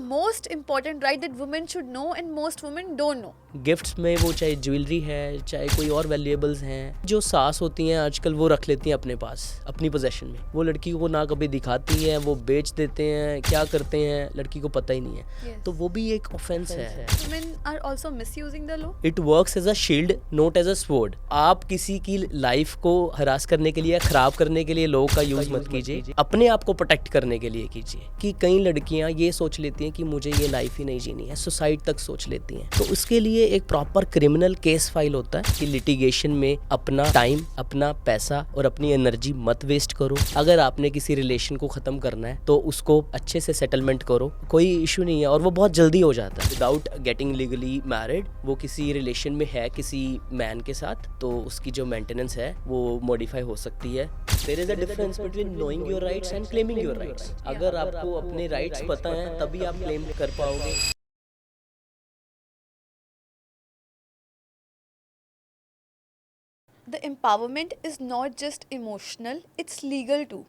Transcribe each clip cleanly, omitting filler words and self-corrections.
most important right that women should know and most women don't know? Gifts में वो चाहे jewellery है, चाहे कोई और वैल्यूएबल्स हैं, जो सास होती हैं आजकल वो रख लेती हैं अपने पास, अपनी पोजेशन में। वो लड़की को ना कभी दिखाती हैं, वो बेच देते हैं, क्या करते हैं लड़की को पता ही नहीं है। Yes. तो वो भी एक ऑफेंस है। Women are also misusing the law. It works as a shield not as a sword. आप किसी की लाइफ को हरास करने के लिए या खराब करने के लिए लॉ का यूज मत कीजिए, अपने आप को प्रोटेक्ट करने के लिए कीजिए। कि कई लड़कियां ये सोच लेती हैं कि मुझे ये लाइफ ही नहीं जीनी है, सुसाइड तक सोच लेती हैं। तो उसके लिए एक प्रॉपर क्रिमिनल केस फाइल होता है कि लिटिगेशन में अपना टाइम, अपना पैसा और अपनी एनर्जी मत वेस्ट करो। अगर आपने किसी रिलेशन को खत्म करना है तो उसको अच्छे से सेटलमेंट करो, कोई इशू नहीं है और वो बहुत जल्दी हो जाता है। विदाउट गेटिंग लीगली मैरिड वो किसी रिलेशन में है किसी मैन के साथ, तो उसकी जो मेंटेनेंस है वो मॉडिफाई हो सकती है। There is a difference between knowing your rights and claiming your rights. अगर आपको अपने राइट्स पता है तभी आप क्लेम कर पाओगे। The empowerment is not just emotional, it's legal too.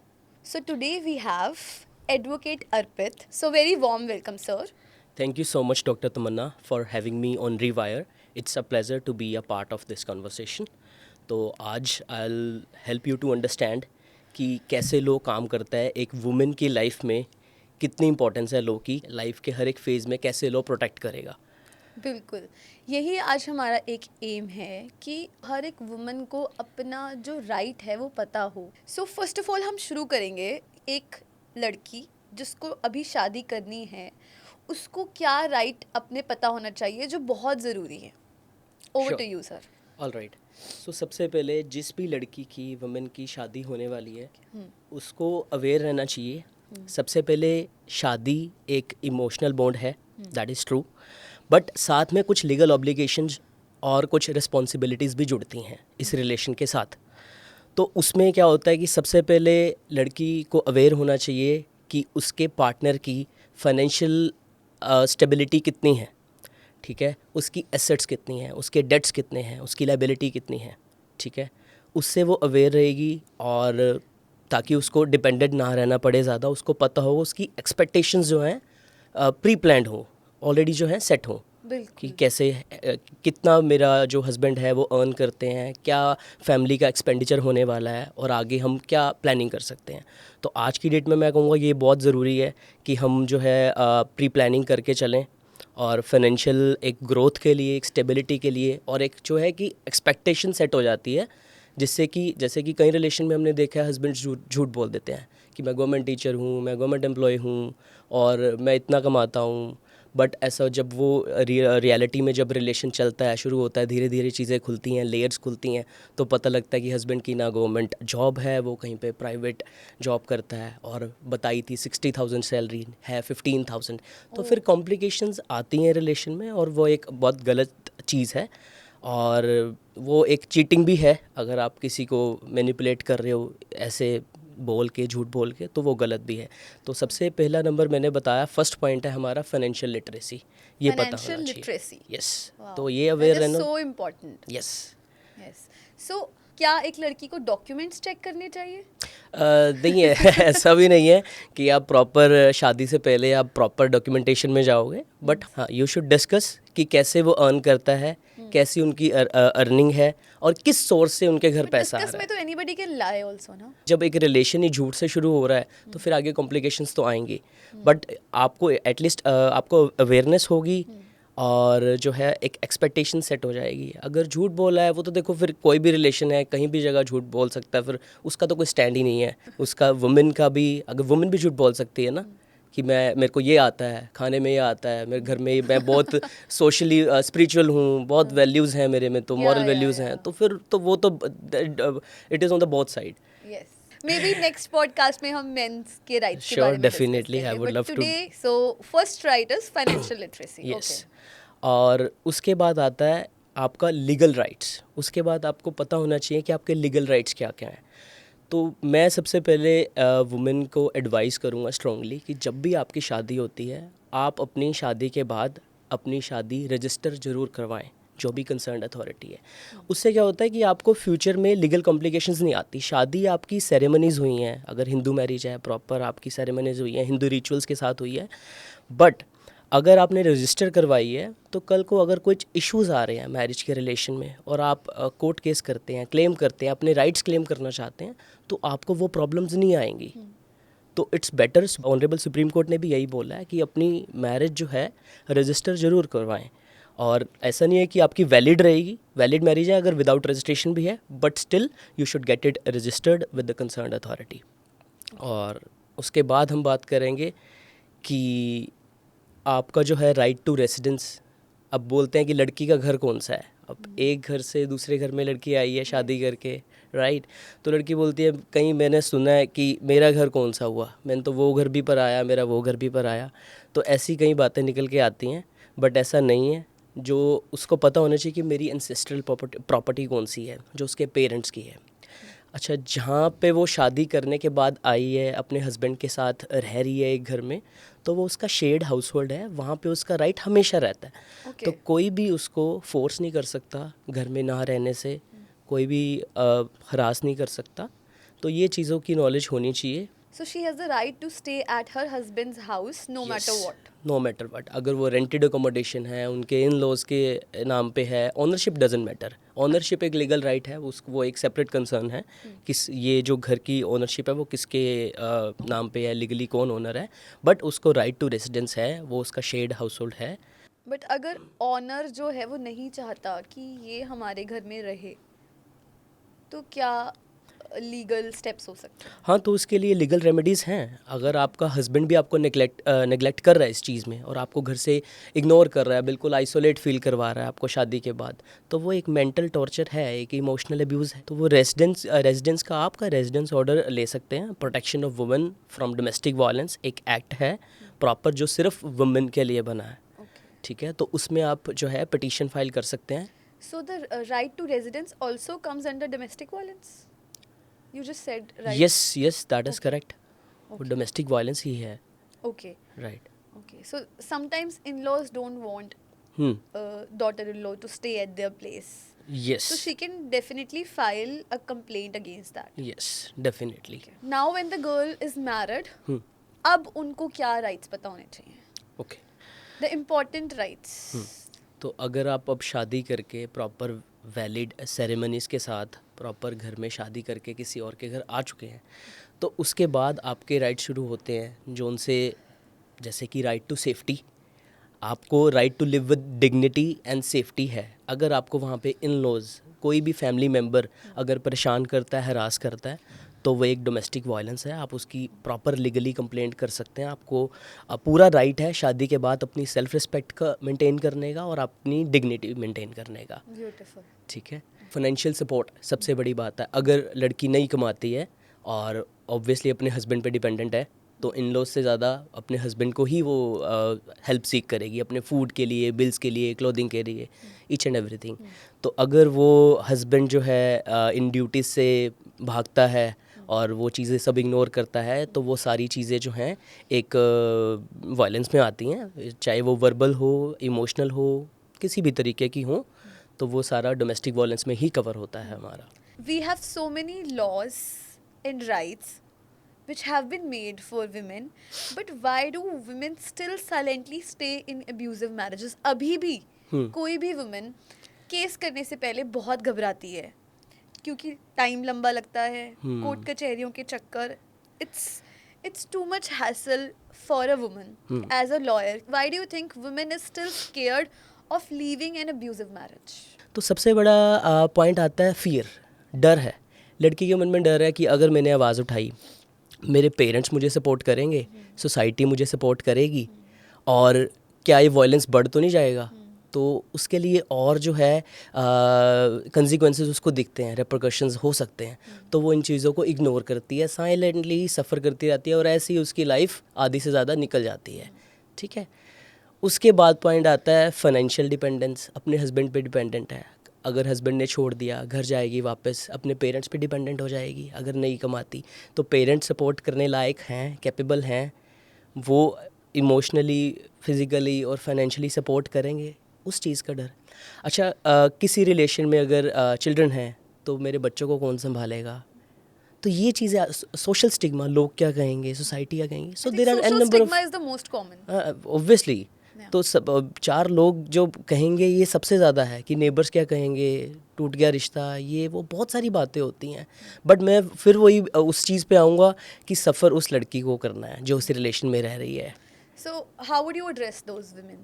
So today we have Advocate Arpit. So very warm welcome, sir. Thank you so much, Dr. Tamanna, for having me on Rewire. It's a pleasure to be a part of this conversation. तो आज I'll help you to understand कि कैसे लो काम करता है, एक women की life में कितनी इंपॉर्टेंस है लो की, लाइफ के हर एक फेज़ में कैसे लो प्रोटेक्ट करेगा। बिल्कुल, यही आज हमारा एक एम है कि हर एक वुमन को अपना जो राइट है वो पता हो। सो फर्स्ट ऑफ ऑल हम शुरू करेंगे, एक लड़की जिसको अभी शादी करनी है उसको क्या राइट अपने पता होना चाहिए जो बहुत ज़रूरी है। Over to you sir. All right. So सबसे पहले जिस भी लड़की की वुमेन की शादी होने वाली है उसको अवेयर रहना चाहिए। सबसे पहले शादी एक इमोशनल बॉन्ड है, दैट इज़ ट्रू, बट साथ में कुछ लीगल ऑब्लिगेशंस और कुछ रिस्पॉन्सिबिलिटीज़ भी जुड़ती हैं इस रिलेशन के साथ। तो उसमें क्या होता है कि सबसे पहले लड़की को अवेयर होना चाहिए कि उसके पार्टनर की फाइनेंशियल स्टेबिलिटी कितनी है, ठीक है, उसकी एसेट्स कितनी हैं, उसके डेट्स कितने हैं, उसकी लाइबिलिटी कितनी है, ठीक है। उससे वो अवेयर रहेगी और ताकि उसको डिपेंडेंट ना रहना पड़े ज़्यादा, उसको पता हो उसकी एक्सपेक्टेशंस जो हैं प्री प्लान्ड हो, ऑलरेडी जो हैं सेट हो कि कैसे कितना मेरा जो हस्बैंड है वो अर्न करते हैं, क्या फैमिली का एक्सपेंडिचर होने वाला है और आगे हम क्या प्लानिंग कर सकते हैं। तो आज की डेट में मैं कहूँगा ये बहुत ज़रूरी है कि हम जो है प्री प्लानिंग करके चलें और फाइनेंशियल एक ग्रोथ के लिए, एक स्टेबिलिटी के लिए, और एक जो है कि एक्सपेक्टेशन सेट हो जाती है, जिससे कि जैसे कि कई रिलेशन में हमने देखा है हस्बैंड झूठ बोल देते हैं कि मैं गवर्नमेंट टीचर हूँ, मैं गवर्नमेंट एम्प्लॉय हूँ और मैं इतना कमाता हूँ। बट ऐसा जब वो रियलिटी में जब रिलेशन चलता है, शुरू होता है, धीरे धीरे चीज़ें खुलती हैं, लेयर्स खुलती हैं, तो पता लगता है कि हस्बैंड की ना गवर्नमेंट जॉब है, वो कहीं पे प्राइवेट जॉब करता है और बताई थी 60,000 सैलरी है 15,000। तो फिर कॉम्प्लिकेशंस आती हैं रिलेशन में और वो एक बहुत गलत चीज़ है और वो एक चीटिंग भी है। अगर आप किसी को मैनिपुलेट कर रहे हो ऐसे बोल के, झूठ बोल के, तो वो गलत भी है। तो सबसे पहला नंबर मैंने बताया, फर्स्ट पॉइंट है हमारा फाइनेंशियल लिटरेसी, ये पता होना चाहिए। यस, तो ये अवेयर रहना सो इम्पोर्टेंट। यस। यस। सो क्या एक लड़की को डॉक्यूमेंट्स चेक करने चाहिए? नहीं है ऐसा भी नहीं है कि आप प्रॉपर शादी से पहले आप प्रॉपर डॉक्यूमेंटेशन में जाओगे, बट हाँ यू शुड डिस्कस कि कैसे वो अर्न करता है, कैसी उनकी अर्निंग है और किस सोर्स से उनके घर पैसा आ रहा है। में तो एनीबॉडी कैन लाई आल्सो ना। जब एक रिलेशन ही झूठ से शुरू हो रहा है तो फिर आगे कॉम्प्लिकेशंस तो आएंगी, बट आपको एटलीस्ट आपको अवेयरनेस होगी और जो है एक एक्सपेक्टेशन सेट हो जाएगी। अगर झूठ बोला है वो तो देखो फिर कोई भी रिलेशन है कहीं भी जगह झूठ बोल सकता है, फिर उसका तो कोई स्टैंड ही नहीं है। उसका वुमेन का भी, अगर वुमेन भी झूठ बोल सकती है ना कि मेरे को ये आता है, खाने में ये आता है, मेरे घर में मैं बहुत सोशली स्पिरिचुअल हूँ, बहुत वैल्यूज़ हैं मेरे में, तो मॉरल वैल्यूज़ हैं, तो फिर तो वो तो it is on the both side. May be next podcast में हम मेंस के राइट्स के Sure, बारे में definitely, I would love to. Today so first right is financial literacy. Yes. और उसके बाद आता है आपका लीगल राइट्स। उसके बाद आपको पता होना चाहिए कि आपके लीगल राइट्स क्या क्या हैं। तो मैं सबसे पहले वुमेन को एडवाइस करूँगा स्ट्रांगली कि जब भी आपकी शादी होती है, आप अपनी शादी के बाद अपनी शादी रजिस्टर ज़रूर करवाएं, जो भी कंसर्न अथॉरिटी है। उससे क्या होता है कि आपको फ्यूचर में लीगल कॉम्प्लिकेशंस नहीं आती। शादी आपकी सेरेमनीज़ हुई हैं, अगर हिंदू मैरिज है प्रॉपर आपकी सेरेमनीज़ हुई हैं, हिंदू रिचुअल्स के साथ हुई है, बट अगर आपने रजिस्टर करवाई है तो कल को अगर कुछ इश्यूज़ आ रहे हैं मैरिज के रिलेशन में और आप कोर्ट केस करते हैं, क्लेम करते हैं, अपने राइट्स क्लेम करना चाहते हैं, तो आपको वो प्रॉब्लम्स नहीं आएंगी। तो it's better, honourable supreme court ने भी यही बोला है कि अपनी मैरिज जो है रजिस्टर ज़रूर करवाएं। और ऐसा नहीं है कि आपकी वैलिड रहेगी, वैलिड मैरिज है अगर विदाउट रजिस्ट्रेशन भी है, but still you should get it registered with the concerned authority. और उसके बाद हम बात करेंगे कि आपका जो है राइट टू रेसिडेंस। अब बोलते हैं कि लड़की का घर कौन सा है। अब एक घर से दूसरे घर में लड़की आई है शादी करके, राइट, तो लड़की बोलती है कहीं मैंने सुना है कि मेरा घर कौन सा हुआ, मैंने तो वो घर भी पर आया, मेरा वो घर भी पर आया। तो ऐसी कई बातें निकल के आती हैं, बट ऐसा नहीं है। जो उसको पता होना चाहिए कि मेरी एंसेस्ट्रल प्रॉपर्टी कौन सी है, जो उसके पेरेंट्स की है। अच्छा, जहाँ पे वो शादी करने के बाद आई है, अपने हस्बैंड के साथ रह रही है एक घर में, तो वो उसका शेयर्ड हाउस होल्ड है, वहाँ पे उसका राइट हमेशा रहता है। तो कोई भी उसको फोर्स नहीं कर सकता घर में ना रहने से, कोई भी हरास नहीं कर सकता। तो ये चीज़ों की नॉलेज होनी चाहिए। So she has the right to stay at her husband's house no matter what. No matter what. अगर वो रेंटेड अकोमोडेशन है, उनके इन लॉज के नाम पे है, ऑनरशिप डजेंट मैटर। ऑनरशिप एक लीगल राइट है, उसको वो एक सेपरेट कंसर्न है किस ये जो घर की ओनरशिप है वो किसके नाम पे है, लीगली कौन ओनर है, बट उसको राइट टू रेसिडेंस है, वो उसका शेयर्ड हाउस होल्ड है। बट अगर ऑनर जो है वो नहीं चाहता कि ये हमारे घर में रहे, तो क्या लीगल स्टेप्स हो सकते हैं? हाँ, तो उसके लिए लीगल रेमेडीज़ हैं। अगर आपका हस्बैंड भी आपको नेगलेक्ट कर रहा है इस चीज़ में और आपको घर से इग्नोर कर रहा है, बिल्कुल आइसोलेट फील करवा रहा है आपको शादी के बाद, तो वो एक मेंटल टॉर्चर है, एक इमोशनल अब्यूज़ है। तो वो रेजिडेंस का आपका रेजिडेंस ऑर्डर ले सकते हैं। Protection of women from domestic violence एक एक्ट है प्रॉपर, जो सिर्फ वुमेन के लिए बना है, ठीक है। तो उसमें आप जो है पिटीशन फाइल कर सकते हैं। So the right to residence also comes under domestic violence? You just said, right? Yes that is Okay. Correct. वो डोमेस्टिक वायलेंस ही है, Okay. Right. Okay. So sometimes in-laws don't want daughter-in-law to stay at their place. Yes So she can definitely file a complaint against that. Yes definitely. Now when the girl is married, अब उनको क्या rights पता होने चाहिए? Okay, The important rights. तो अगर आप अब शादी करके प्रॉपर वैलिड सेरेमनीज़ के साथ प्रॉपर घर में शादी करके किसी और के घर आ चुके हैं, तो उसके बाद आपके राइट शुरू होते हैं, जो उनसे जैसे कि राइट टू सेफ्टी। आपको right to live with dignity and safety है। अगर आपको वहाँ पे इन लॉज कोई भी फैमिली मेम्बर अगर परेशान करता है, हरास करता है, तो वो एक डोमेस्टिक वायलेंस है। आप उसकी प्रॉपर लीगली कंप्लेंट कर सकते हैं। आपको पूरा राइट है शादी के बाद अपनी सेल्फ रिस्पेक्ट का मेंटेन करने का और अपनी डिग्निटी मेंटेन करने का, Beautiful. ठीक है। फाइनेंशियल सपोर्ट सबसे बड़ी बात है। अगर लड़की नहीं कमाती है और ऑब्वियसली अपने हस्बैंड पे डिपेंडेंट है, तो इन लॉज से ज़्यादा अपने हस्बैंड को ही वो हेल्प सीख करेगी अपने फूड के लिए, बिल्स के लिए, क्लोथिंग के लिए, ईच एंड एवरीथिंग। तो अगर वो हस्बैंड जो है इन ड्यूटीज से भागता है और वो चीज़ें सब इग्नोर करता है, तो वो सारी चीज़ें जो हैं एक वायलेंस में आती हैं, चाहे वो वर्बल हो, इमोशनल हो, किसी भी तरीके की हो, तो वो सारा डोमेस्टिक वायलेंस में ही कवर होता है हमारा। We have so many laws and rights which have been made for women, but why do women still silently stay in abusive marriages? अभी भी कोई भी women केस करने से पहले बहुत घबराती है, क्योंकि टाइम लंबा लगता है, कोर्ट कचहरियों के चक्कर. It's too much hassle for a woman. As a lawyer, why do you think women is still scared of leaving an abusive marriage? तो सबसे बड़ा पॉइंट आता है फियर, डर है। लड़की के मन में डर है कि अगर मैंने आवाज़ उठाई, मेरे पेरेंट्स मुझे सपोर्ट करेंगे, सोसाइटी मुझे सपोर्ट करेगी, और क्या ये वायलेंस बढ़ तो नहीं जाएगा। तो उसके लिए और जो है कंसिक्वेंसेस उसको दिखते हैं, रेपरकशंस हो सकते हैं, तो वो इन चीज़ों को इग्नोर करती है, साइलेंटली सफ़र करती रहती है, और ऐसे ही उसकी लाइफ आधी से ज़्यादा निकल जाती है, ठीक है। उसके बाद पॉइंट आता है फाइनेंशियल डिपेंडेंस। अपने हस्बैंड पे डिपेंडेंट है। अगर हस्बैंड ने छोड़ दिया, घर जाएगी वापस, अपने पेरेंट्स पे डिपेंडेंट हो जाएगी। अगर नहीं कमाती तो पेरेंट्स सपोर्ट करने लायक हैं, कैपेबल हैं, वो इमोशनली, फिज़िकली और फाइनेंशियली सपोर्ट करेंगे, उस चीज़ का डर। अच्छा, किसी रिलेशन में अगर चिल्ड्रन हैं, तो मेरे बच्चों को कौन संभालेगा, तो ये चीज़ें, सोशल स्टिग्मा, लोग क्या कहेंगे, सोसाइटी क्या कहेंगे, so there are an Social number stigma is the most common. Obviously तो सब 4 लोग जो कहेंगे ये सबसे ज़्यादा है कि नेबर्स क्या कहेंगे, टूट गया रिश्ता, ये वो बहुत सारी बातें होती हैं। बट मैं फिर वही उस चीज़ पे आऊँगा कि सफ़र उस लड़की को करना है जो उस रिलेशन में रह रही है। So how would you address those women?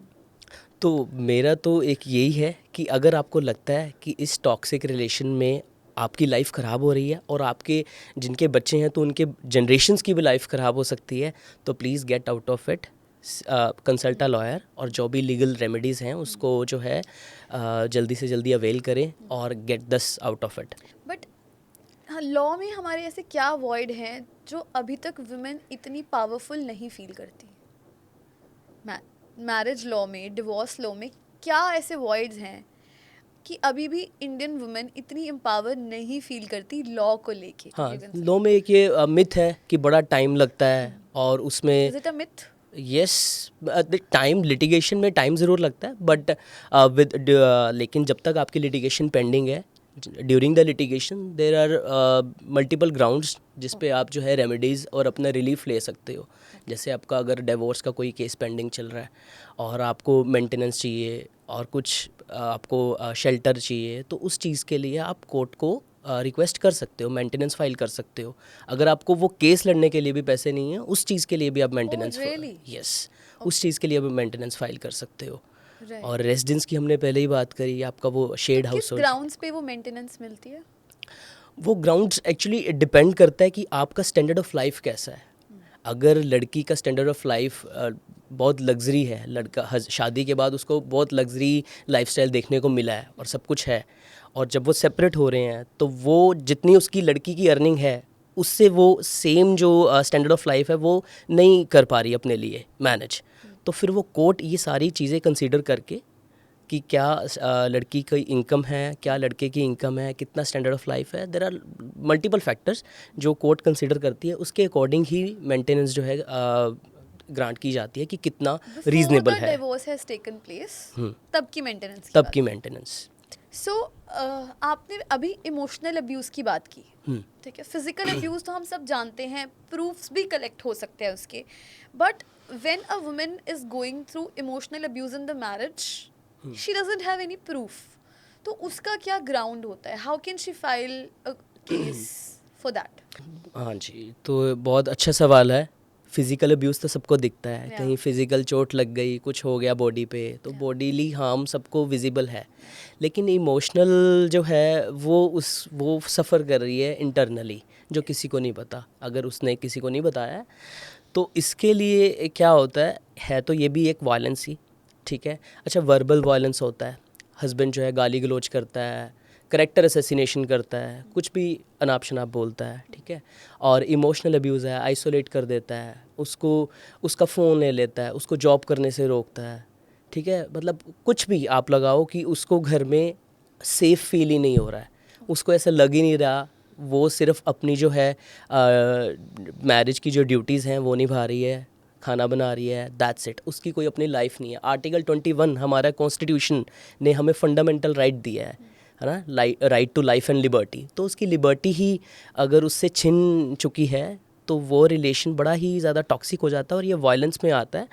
तो मेरा तो एक यही है कि अगर आपको लगता है कि इस टॉक्सिक रिलेशन में आपकी लाइफ ख़राब हो रही है और आपके जिनके बच्चे हैं तो उनके जनरेशन्स की भी लाइफ ख़राब हो सकती है, तो please get out of it, consult a lawyer, और जो भी लीगल रेमेडीज़ हैं उसको जो है जल्दी से जल्दी अवेल करें और get this out of it. But law में हमारे ऐसे क्या वॉइड हैं जो अभी तक वुमेन इतनी पावरफुल नहीं फील करती? मैरिज लॉ में, डिवोर्स लॉ में क्या ऐसे वॉइड्स हैं कि अभी भी इंडियन वुमेन इतनी एम्पावर नहीं फील करती लॉ को लेके? हाँ, लॉ में एक ये मिथ है कि बड़ा टाइम लगता है और उसमें is it a myth? Yes, time litigation में टाइम ज़रूर लगता है, बट लेकिन जब तक आपकी लिटिगेशन पेंडिंग है, during the litigation there are multiple grounds जिस पे आप जो है रेमेडीज़ और अपना रिलीफ ले सकते हो। जैसे आपका अगर डिवोर्स का कोई केस पेंडिंग चल रहा है और आपको मेंटेनेंस चाहिए और कुछ आपको शेल्टर चाहिए, तो उस चीज़ के लिए आप कोर्ट को रिक्वेस्ट कर सकते हो, मेंटेनेंस फाइल कर सकते हो। अगर आपको वो केस लड़ने के लिए भी पैसे नहीं है, उस चीज़ के लिए भी आप मेंटेनेंस really? यस, उस चीज़ के लिए भी मेंटेनेंस फाइल कर सकते हो। Right. और रेजिडेंस की हमने पहले ही बात करी, आपका वो शेड हाउस किस ग्राउंड्स पे वो मेंटेनेंस मिलती है? वो ग्राउंड्स एक्चुअली डिपेंड करता है कि आपका स्टैंडर्ड ऑफ लाइफ कैसा है। अगर लड़की का स्टैंडर्ड ऑफ लाइफ बहुत लग्जरी है, लड़का शादी के बाद उसको बहुत लग्जरी लाइफस्टाइल देखने को मिला है और सब कुछ है, और जब वो सेपरेट हो रहे हैं तो वो जितनी उसकी लड़की की अर्निंग है उससे वो सेम जो स्टैंडर्ड ऑफ लाइफ है वो नहीं कर पा रही अपने लिए मैनेज। तो फिर वो कोर्ट ये सारी चीज़ें कंसीडर करके कि क्या लड़की की इनकम है, क्या लड़के की इनकम है, कितना स्टैंडर्ड ऑफ लाइफ है, देयर आर मल्टीपल फैक्टर्स जो कोर्ट कंसीडर करती है, उसके अकॉर्डिंग ही मेंटेनेंस जो है ग्रांट की जाती है कि कितना रीजनेबल है। डिवोर्स हैज टेकन प्लेस, तब की मेंटेनेंस तब की मेंटेनेंस। सो आपने अभी इमोशनल अब्यूज़ की बात की, ठीक है। फिजिकल अब्यूज़ तो हम सब जानते हैं, प्रूफ्स भी कलेक्ट हो सकते हैं उसके, but when a woman is going through emotional abuse in the marriage, she doesn't have any proof, तो उसका क्या ग्राउंड होता है? How can she file a case for that? हाँ जी, तो बहुत अच्छा सवाल है। फिज़िकल अब्यूज़ तो सबको दिखता है, कहीं फिज़िकल चोट लग गई, कुछ हो गया बॉडी पे, तो बॉडीली हार्म सबको विजिबल है। लेकिन इमोशनल जो है वो सफ़र कर रही है इंटरनली, जो किसी को नहीं पता। अगर उसने किसी को नहीं बताया तो इसके लिए क्या होता है तो ये भी एक वायलेंस ही, ठीक है। अच्छा, वर्बल वायलेंस होता है, हस्बैंड जो है गाली गलौज करता है, करेक्टर असैसिनेशन करता है, कुछ भी अनाप शनाप बोलता है, ठीक है। और इमोशनल अब्यूज़ है, आइसोलेट कर देता है उसको, उसका फ़ोन ले लेता है, उसको जॉब करने से रोकता है, ठीक है। मतलब कुछ भी आप लगाओ कि उसको घर में सेफ़ फील ही नहीं हो रहा है, उसको ऐसा लग ही नहीं रहा, वो सिर्फ अपनी जो है मैरिज की जो ड्यूटीज़ हैं वो निभा रही है, खाना बना रही है, दैट्स इट, उसकी कोई अपनी लाइफ नहीं है। आर्टिकल 21 हमारा कॉन्स्टिट्यूशन ने हमें फंडामेंटल राइट दिया है ना, right to life and liberty. तो उसकी लिबर्टी ही अगर उससे छिन चुकी है तो वो रिलेशन बड़ा ही ज़्यादा टॉक्सिक हो जाता है और ये वायलेंस में आता है।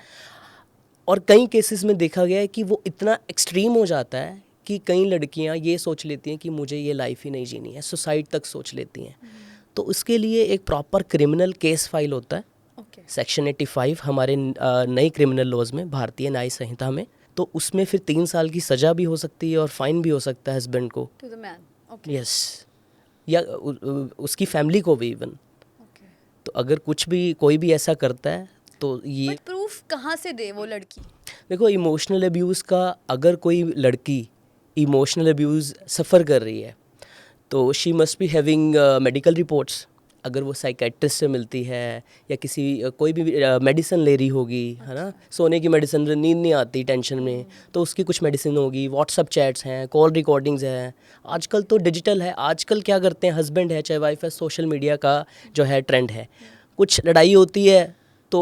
और कई केसेस में देखा गया है कि वो इतना एक्सट्रीम हो जाता है कि कई लड़कियां ये सोच लेती हैं कि मुझे ये लाइफ ही नहीं जीनी है, सुसाइड तक सोच लेती हैं। तो उसके लिए एक प्रॉपर क्रिमिनल केस फाइल होता है, सेक्शन 85 हमारे नई क्रिमिनल लॉज में, भारतीय न्याय संहिता में। तो उसमें फिर 3 साल की सज़ा भी हो सकती है और फाइन भी हो सकता है हस्बैंड को, टू द मैन, यस, या उसकी फैमिली को भी इवन। तो अगर कुछ भी कोई भी ऐसा करता है तो ये प्रूफ कहाँ से दे वो लड़की? देखो, इमोशनल अब्यूज़ का अगर कोई लड़की इमोशनल अब्यूज़ सफ़र कर रही है तो she must be having medical reports. अगर वो साइकेट्रिस्ट से मिलती है या किसी कोई भी मेडिसिन ले रही होगी, है ना, सोने की मेडिसिन, नींद नहीं आती टेंशन में, तो उसकी कुछ मेडिसिन होगी, व्हाट्सअप चैट्स हैं, कॉल रिकॉर्डिंग्स हैं। आजकल तो डिजिटल है, आजकल क्या करते हैं, हस्बैंड है चाहे वाइफ है, सोशल मीडिया का जो है ट्रेंड है। कुछ लड़ाई होती है तो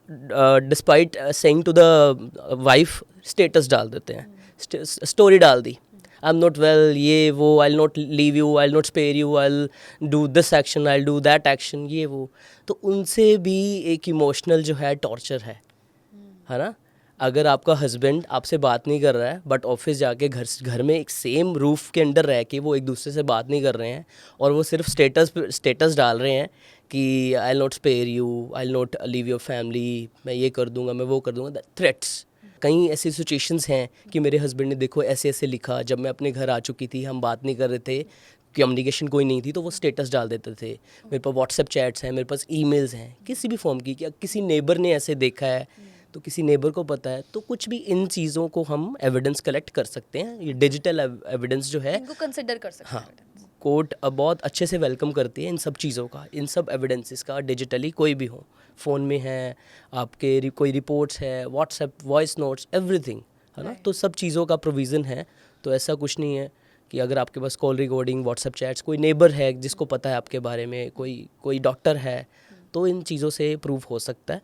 despite saying to the wife status डाल देते हैं, स्टोरी डाल दी, आई एम नॉट वेल, ये वो, I will not leave you, I will not spare you, I will do this action, I will do that action, ये वो। तो उनसे भी एक इमोशनल जो है टॉर्चर है ना। अगर आपका हस्बैंड आपसे बात नहीं कर रहा है बट ऑफिस जाके घर में एक सेम रूफ के अंडर रह के वो एक दूसरे से बात नहीं कर रहे हैं और वो सिर्फ स्टेटस डाल रहे हैं कि I not spare you, I not leave your family, मैं ये कर दूंगा, मैं वो कर दूंगा, थ्रेट्स। कई ऐसी सिचुएशंस हैं कि मेरे हस्बैंड ने देखो ऐसे ऐसे लिखा, जब मैं अपने घर आ चुकी थी, हम बात नहीं कर रहे थे, कम्युनिकेशन कोई नहीं थी, तो वो स्टेटस डाल देते थे। मेरे पास व्हाट्सएप चैट्स हैं, मेरे पास ईमेल्स हैं किसी भी फॉर्म की, क्या किसी नेबर ने ऐसे देखा है तो किसी नेबर को पता है, तो कुछ भी इन चीज़ों को हम एविडेंस कलेक्ट कर सकते हैं। ये डिजिटल एविडेंस जो है, इनको कंसिडर कर सकते हाँ, हैं। कोर्ट बहुत अच्छे से वेलकम करती है इन सब चीज़ों का, इन सब एविडेंसेस का, डिजिटली कोई भी हो, फ़ोन में है आपके, कोई रिपोर्ट्स है, व्हाट्सएप वॉइस नोट्स, एवरीथिंग, है ना। Right. तो सब चीज़ों का प्रोविज़न है। तो ऐसा कुछ नहीं है कि अगर आपके पास कॉल रिकॉर्डिंग, व्हाट्सएप चैट्स, कोई नेबर है जिसको पता है आपके बारे में, कोई डॉक्टर है, तो इन चीज़ों से प्रूव हो सकता है।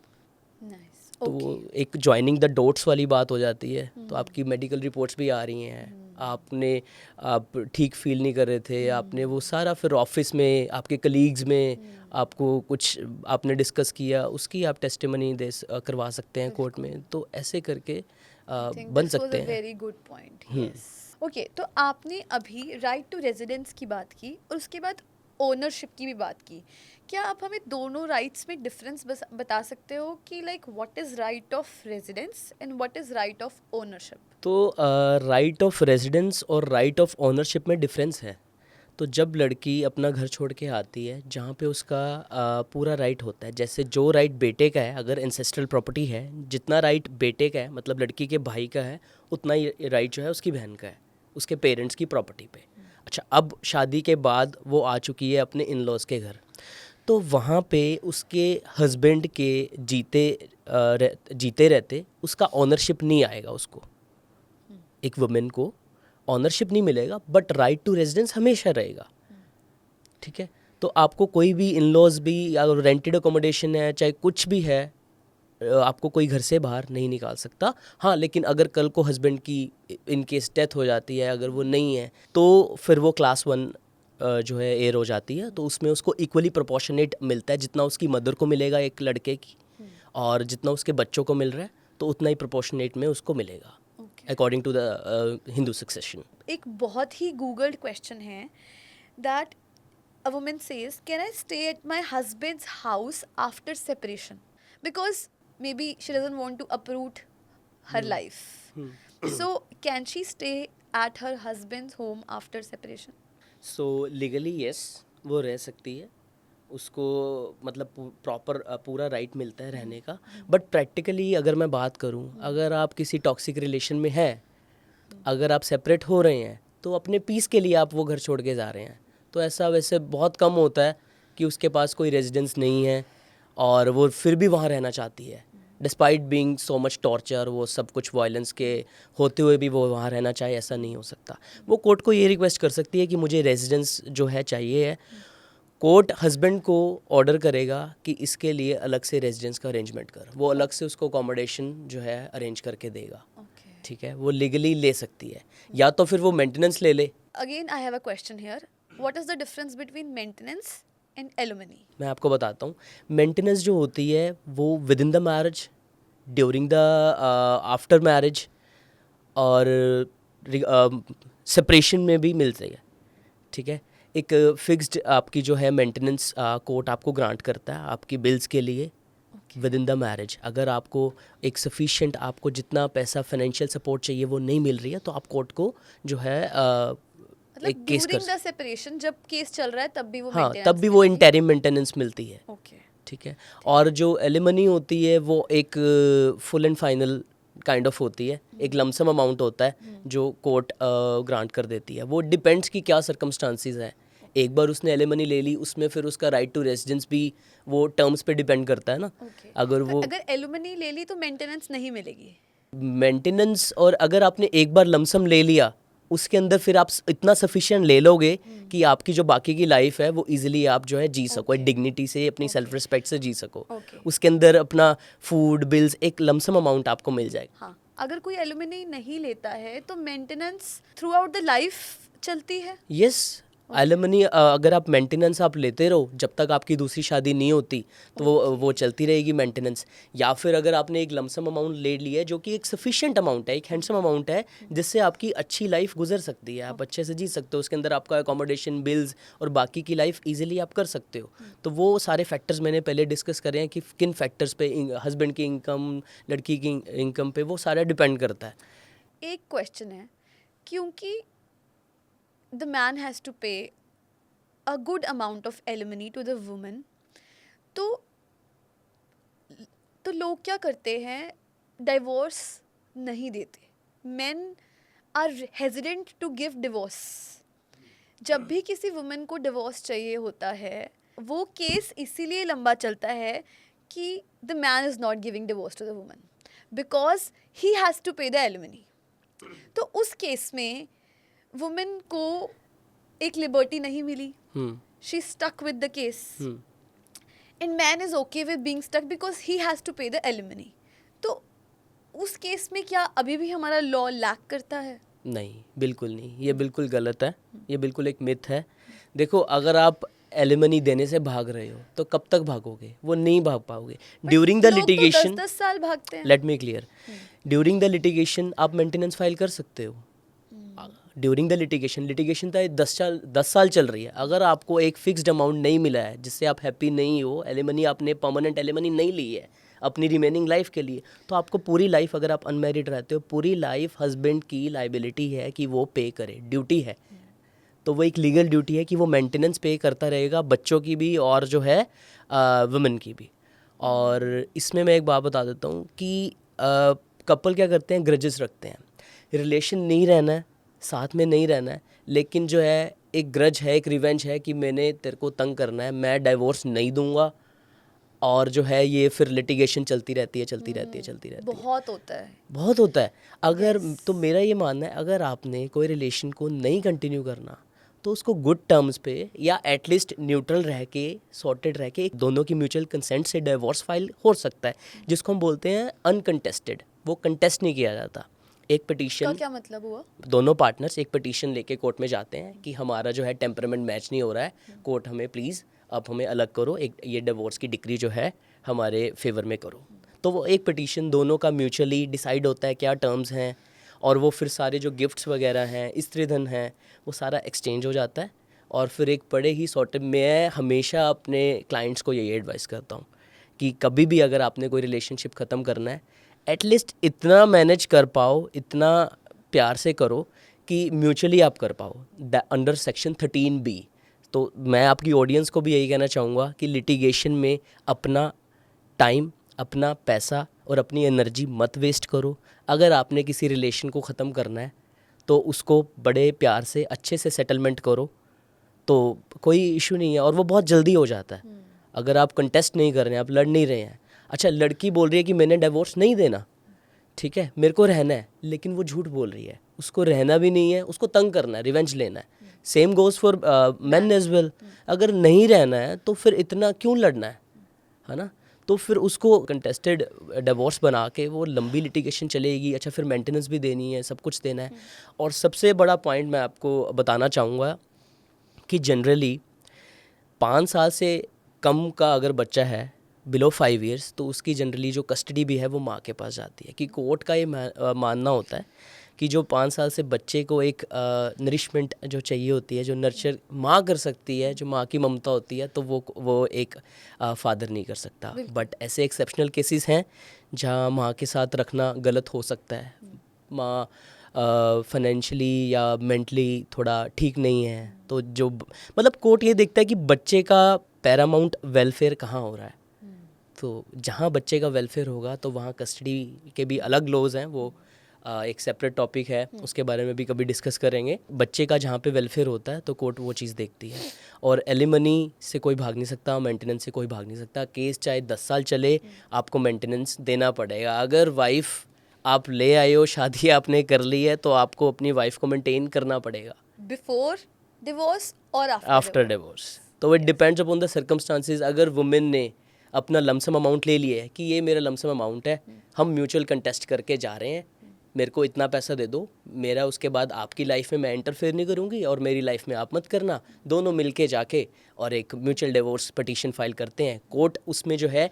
नाइस, तो ओके। एक जॉइनिंग द डॉट्स वाली बात हो जाती है। तो आपकी मेडिकल रिपोर्ट्स भी आ रही हैं, आप ठीक फील नहीं कर रहे थे, आपने वो सारा फिर ऑफिस में आपके कलीग्स में आपको कुछ आपने डिस्कस किया, उसकी आप टेस्टिमनी करवा सकते हैं कोर्ट में। तो ऐसे करके बन सकते हैं। Very good point, yes. Okay, तो आपने अभी राइट टू रेजिडेंस की बात की और उसके बाद ओनरशिप की भी बात की। क्या आप हमें दोनों राइट्स में डिफरेंस बता सकते हो कि like what is right of residence and what is right of ownership? तो राइट ऑफ रेजिडेंस और राइट ऑफ ओनरशिप में डिफरेंस है। तो जब लड़की अपना घर छोड़ के आती है, जहाँ पे उसका पूरा राइट होता है, जैसे जो राइट बेटे का है, अगर एंसेस्ट्रल प्रॉपर्टी है, जितना राइट बेटे का है, मतलब लड़की के भाई का है, उतना ही राइट जो है उसकी बहन का है, उसके पेरेंट्स की प्रॉपर्टी पे। अच्छा, अब शादी के बाद वो आ चुकी है अपने इन लॉज के घर, तो वहाँ पे उसके हस्बैंड के जीते रहते उसका ऑनरशिप नहीं आएगा, उसको एक वुमेन को ऑनरशिप नहीं मिलेगा, बट राइट टू रेजिडेंस हमेशा रहेगा। ठीक है, तो आपको कोई भी इन लॉज भी, या रेंटेड अकोमोडेशन है, चाहे कुछ भी है, आपको कोई घर से बाहर नहीं निकाल सकता। हाँ, लेकिन अगर कल को हस्बैंड की इन केस डेथ हो जाती है, अगर वो नहीं है, तो फिर वो क्लास 1 जो है एयर हो जाती है, तो उसमें उसको इक्वली प्रोपोर्शनेट मिलता है, जितना उसकी मदर को मिलेगा एक लड़के की और जितना उसके बच्चों को मिल रहा है, तो उतना ही प्रोपोर्शनेट में उसको मिलेगा according to the Hindu succession. एक बहुत ही गूगल्ड क्वेश्चन है that a woman says, can I stay at my husband's house after separation? Because maybe she doesn't want to uproot her life. So can she stay at her husband's home after separation? So legally yes, वो रह सकती है, उसको मतलब proper पूरा right मिलता है रहने का। बट प्रैक्टिकली अगर मैं बात करूं, अगर आप किसी टॉक्सिक रिलेशन में हैं, अगर आप सेपरेट हो रहे हैं, तो अपने पीस के लिए आप वो घर छोड़ के जा रहे हैं। तो ऐसा वैसे बहुत कम होता है कि उसके पास कोई रेजिडेंस नहीं है और वो फिर भी वहाँ रहना चाहती है, despite being so much torture, वो सब कुछ वायलेंस के होते हुए भी वो वहाँ रहना चाहे, ऐसा नहीं हो सकता। वो कोर्ट को ये रिक्वेस्ट कर सकती है कि मुझे रेजिडेंस जो है चाहिए है। कोर्ट हस्बैंड को ऑर्डर करेगा कि इसके लिए अलग से रेजिडेंस का अरेंजमेंट कर, वो अलग से उसको अकोमोडेशन जो है अरेंज करके देगा। ठीक है, वो लीगली ले सकती है, या तो फिर वो मेंटेनेंस ले ले। Again, I have a question here. What is the difference between maintenance and alimony? मैं आपको बताता हूँ, मेंटेनेंस जो होती है वो with in the marriage, during the after marriage और सेपरेशन में भी मिलती है। ठीक है, एक फिक्स्ड आपकी जो है मेंटेनेंस कोर्ट आपको ग्रांट करता है आपकी बिल्स के लिए विद इन द मैरिज। अगर आपको एक सफिशिएंट, आपको जितना पैसा फाइनेंशियल सपोर्ट चाहिए वो नहीं मिल रही है, तो आप कोर्ट को जो है एक केस कर, ड्यूरिंग द सेपरेशन जब केस चल रहा है तब भी वो हाँ, maintenance तब भी वो इंटरिम मेंटेनेंस मिलती है। ओके। ठीक है, और जो एलिमनी होती है वो एक full and final kind of होती है, एक लमसम अमाउंट होता है जो कोर्ट ग्रांट कर देती है। वो डिपेंड्स कि क्या सर्कमस्टांसिस है। एक बार उसने एलिमनी ले ली, उसमें फिर उसका राइट टू रेजिडेंस भी वो टर्म्स पे डिपेंड करता है ना। अगर एलुमनी ले ली तो मेंटेनेंस नहीं मिलेगी। मेंटेनेंस, और अगर आपने एक बार लमसम ले लिया, उसके अंदर फिर आप इतना सफिशिएंट ले लोगे कि आपकी जो बाकी की लाइफ है वो इजीली आप जो है जी सको, डिग्निटी से, अपनी सेल्फ रिस्पेक्ट से जी सको। उसके अंदर अपना फूड बिल्स एक लमसम अमाउंट आपको मिल जाएगा। हाँ, अगर कोई एलुमनी नहीं लेता है तो maintenance through out the life चलती है। यस, एलिमनी अगर आप मेंटेनेंस आप लेते रहो जब तक आपकी दूसरी शादी नहीं होती तो वो चलती रहेगी मेंटेनेंस। या फिर अगर आपने एक लमसम अमाउंट ले लिया है जो कि एक सफिशिएंट अमाउंट है, एक हैंडसम अमाउंट है जिससे आपकी अच्छी लाइफ गुजर सकती है, आप अच्छे से जी सकते हो, उसके अंदर आपका अकोमोडेशन, बिल्स और बाकी की लाइफ ईजिली आप कर सकते हो। तो वो सारे फैक्टर्स मैंने पहले डिस्कस करे हैं कि किन फैक्टर्स पे हस्बैंड की इनकम, लड़की की इनकम पे वो सारा डिपेंड करता है। एक क्वेश्चन है, क्योंकि the man has to pay a good amount of alimony to the woman, तो लोग क्या करते हैं, डिवोर्स नहीं देते। men are hesitant to give divorce। जब भी किसी वुमेन को डिवोर्स चाहिए होता है, वो केस इसीलिए लंबा चलता है कि the man is not giving divorce to the woman because he has to pay the alimony. तो उस केस में वुमेन को एक लिबर्टी नहीं मिली, she stuck with the case, and man is okay with being stuck because he has to pay the alimony. तो उस case में क्या अभी भी हमारा लॉ लैक करता है? नहीं, बिल्कुल नहीं, ये बिल्कुल गलत है, ये बिल्कुल एक मिथ है। देखो, अगर आप एलिमनी देने से भाग रहे हो तो कब तक भागोगे? वो नहीं भाग पाओगे। ड्यूरिंग द लिटिगेशन, 10 साल भागते हैं। Let me clear, during the litigation आप मेंटेनेंस फाइल कर सकते हो। ड्यूरिंग द लिटिगेशन तो 10 साल चल रही है। अगर आपको एक फिक्स्ड अमाउंट नहीं मिला है जिससे आप हैप्पी नहीं हो, एलिमनी आपने परमानेंट एलिमनी नहीं ली है अपनी रिमेनिंग लाइफ के लिए, तो आपको पूरी लाइफ, अगर आप अनमैरिड रहते हो, पूरी लाइफ हस्बैंड की लाइबिलिटी है कि वो पे करे, ड्यूटी है। तो वो एक लीगल ड्यूटी है कि वो मेंटेनेंस पे करता रहेगा, बच्चों की भी और जो है वुमेन की भी। और इसमें मैं एक बात बता देता हूँ कि कपल क्या करते हैं, ग्रजेस रखते हैं। रिलेशन नहीं रहना है, साथ में नहीं रहना है, लेकिन जो है एक ग्रज है, एक रिवेंज है कि मैंने तेरे को तंग करना है, मैं डाइवोर्स नहीं दूंगा। और जो है ये फिर लिटिगेशन चलती रहती है। बहुत होता है, बहुत होता है। अगर तो मेरा ये मानना है, अगर आपने कोई रिलेशन को नहीं कंटिन्यू करना तो उसको गुड टर्म्स पे या एटलीस्ट न्यूट्रल रह के, सॉर्टेड रह के, दोनों की म्यूचुअल कंसेंट से डिवोर्स फाइल हो सकता है, जिसको हम बोलते हैं अनकंटेस्टेड। वो कंटेस्ट नहीं किया जाता। एक पिटीशन का क्या मतलब हुआ? दोनों पार्टनर्स एक पिटीशन लेके कोर्ट में जाते हैं कि हमारा जो है टेम्परामेंट मैच नहीं हो रहा है, कोर्ट हमें प्लीज़ आप हमें अलग करो, एक ये डिवोर्स की डिक्री जो है हमारे फेवर में करो। तो वो एक पिटीशन दोनों का म्यूचुअली डिसाइड होता है क्या टर्म्स हैं, और वो फिर सारे जो गिफ्ट्स वगैरह हैं, स्त्रीधन है, वो सारा एक्सचेंज हो जाता है। और फिर एक बड़े ही सॉर्टेड, मैं हमेशा अपने क्लाइंट्स को यही एडवाइस करता हूँ कि कभी भी अगर आपने कोई रिलेशनशिप ख़त्म करना है, एटलीस्ट इतना मैनेज कर पाओ, इतना प्यार से करो कि म्यूचुअली आप कर पाओ, अंडर सेक्शन 13B। तो मैं आपकी ऑडियंस को भी यही कहना चाहूँगा कि लिटिगेशन में अपना टाइम, अपना पैसा और अपनी एनर्जी मत वेस्ट करो। अगर आपने किसी रिलेशन को ख़त्म करना है तो उसको बड़े प्यार से अच्छे से सेटलमेंट करो, तो कोई इशू नहीं है और वो बहुत जल्दी हो जाता है। अगर आप कंटेस्ट नहीं कर रहे हैं, आप लड़ नहीं रहे हैं। अच्छा, लड़की बोल रही है कि मैंने डिवोर्स नहीं देना, ठीक है, मेरे को रहना है, लेकिन वो झूठ बोल रही है, उसको रहना भी नहीं है, उसको तंग करना है, रिवेंज लेना है। Same goes for men as well. अगर नहीं रहना है तो फिर इतना क्यों लड़ना है ना? तो फिर उसको कंटेस्टेड डिवोर्स बना के वो लंबी लिटिगेशन चलेगी। अच्छा, फिर मेंटेनेंस भी देनी है, सब कुछ देना है। और सबसे बड़ा पॉइंट मैं आपको बताना चाहूँगा कि जनरली 5 साल से कम का अगर बच्चा है, बिलो 5 ईयर्स, तो उसकी जनरली जो कस्टडी भी है वो माँ के पास जाती है। कि कोर्ट का ये मानना होता है कि जो 5 साल से बच्चे को एक नरिशमेंट जो चाहिए होती है, जो नर्चर माँ कर सकती है, जो माँ की ममता होती है, तो वो एक फादर नहीं कर सकता। बट ऐसे एक्सेप्शनल केसेस हैं जहाँ माँ के साथ रखना गलत हो सकता है। माँ फाइनेंशियली या मेंटली थोड़ा ठीक नहीं है, तो जो मतलब कोर्ट ये देखता है कि बच्चे का पैरामाउंट वेलफेयर कहाँ हो रहा है। तो जहाँ बच्चे का वेलफेयर होगा तो वहाँ कस्टडी के भी अलग लॉज हैं, वो एक सेपरेट टॉपिक है, उसके बारे में भी कभी डिस्कस करेंगे। बच्चे का जहाँ पे वेलफेयर होता है तो कोर्ट वो चीज़ देखती है। और एलिमनी से कोई भाग नहीं सकता, मेंटेनेंस से कोई भाग नहीं सकता। केस चाहे 10 साल चले, आपको मेंटेनेंस देना पड़ेगा। अगर वाइफ आप ले आए हो, शादी आपने कर ली है, तो आपको अपनी वाइफ को मेंटेन करना पड़ेगा बिफोर डिवोर्स और आफ्टर डिवोर्स। तो it depends upon the circumstances. अगर वुमेन ने अपना लमसम अमाउंट ले लिया है कि ये मेरा लमसम अमाउंट है, हम म्यूचुअल कंटेस्ट करके जा रहे हैं, मेरे को इतना पैसा दे दो, मेरा उसके बाद आपकी लाइफ में मैं इंटरफेयर नहीं करूँगी और मेरी लाइफ में आप मत करना। दोनों मिलके जाके और एक म्यूचुअल डिवोर्स पटिशन फाइल करते हैं। कोर्ट उसमें जो है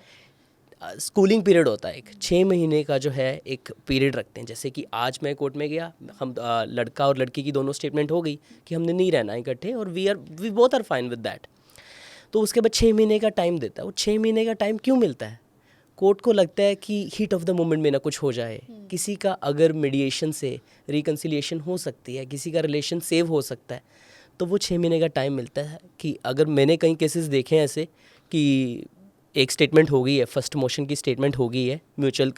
स्कूलिंग पीरियड होता है, एक 6 महीने का जो है एक पीरियड रखते हैं। जैसे कि आज मैं कोर्ट में गया, हम लड़का और लड़की की दोनों स्टेटमेंट हो गई कि हमने नहीं रहना इकट्ठे और we both are fine with that. तो उसके बाद 6 महीने का टाइम देता है। वो 6 महीने का टाइम क्यों मिलता है? कोर्ट को लगता है कि हीट ऑफ द मोमेंट में ना कुछ हो जाए, किसी का अगर मीडिएशन से रिकन्सिलिएशन हो सकती है, किसी का रिलेशन सेव हो सकता है, तो वो 6 महीने का टाइम मिलता है। कि अगर मैंने कई केसेस देखे हैं ऐसे कि एक स्टेटमेंट हो गई है, फर्स्ट मोशन की स्टेटमेंट हो गई है, म्यूचुअल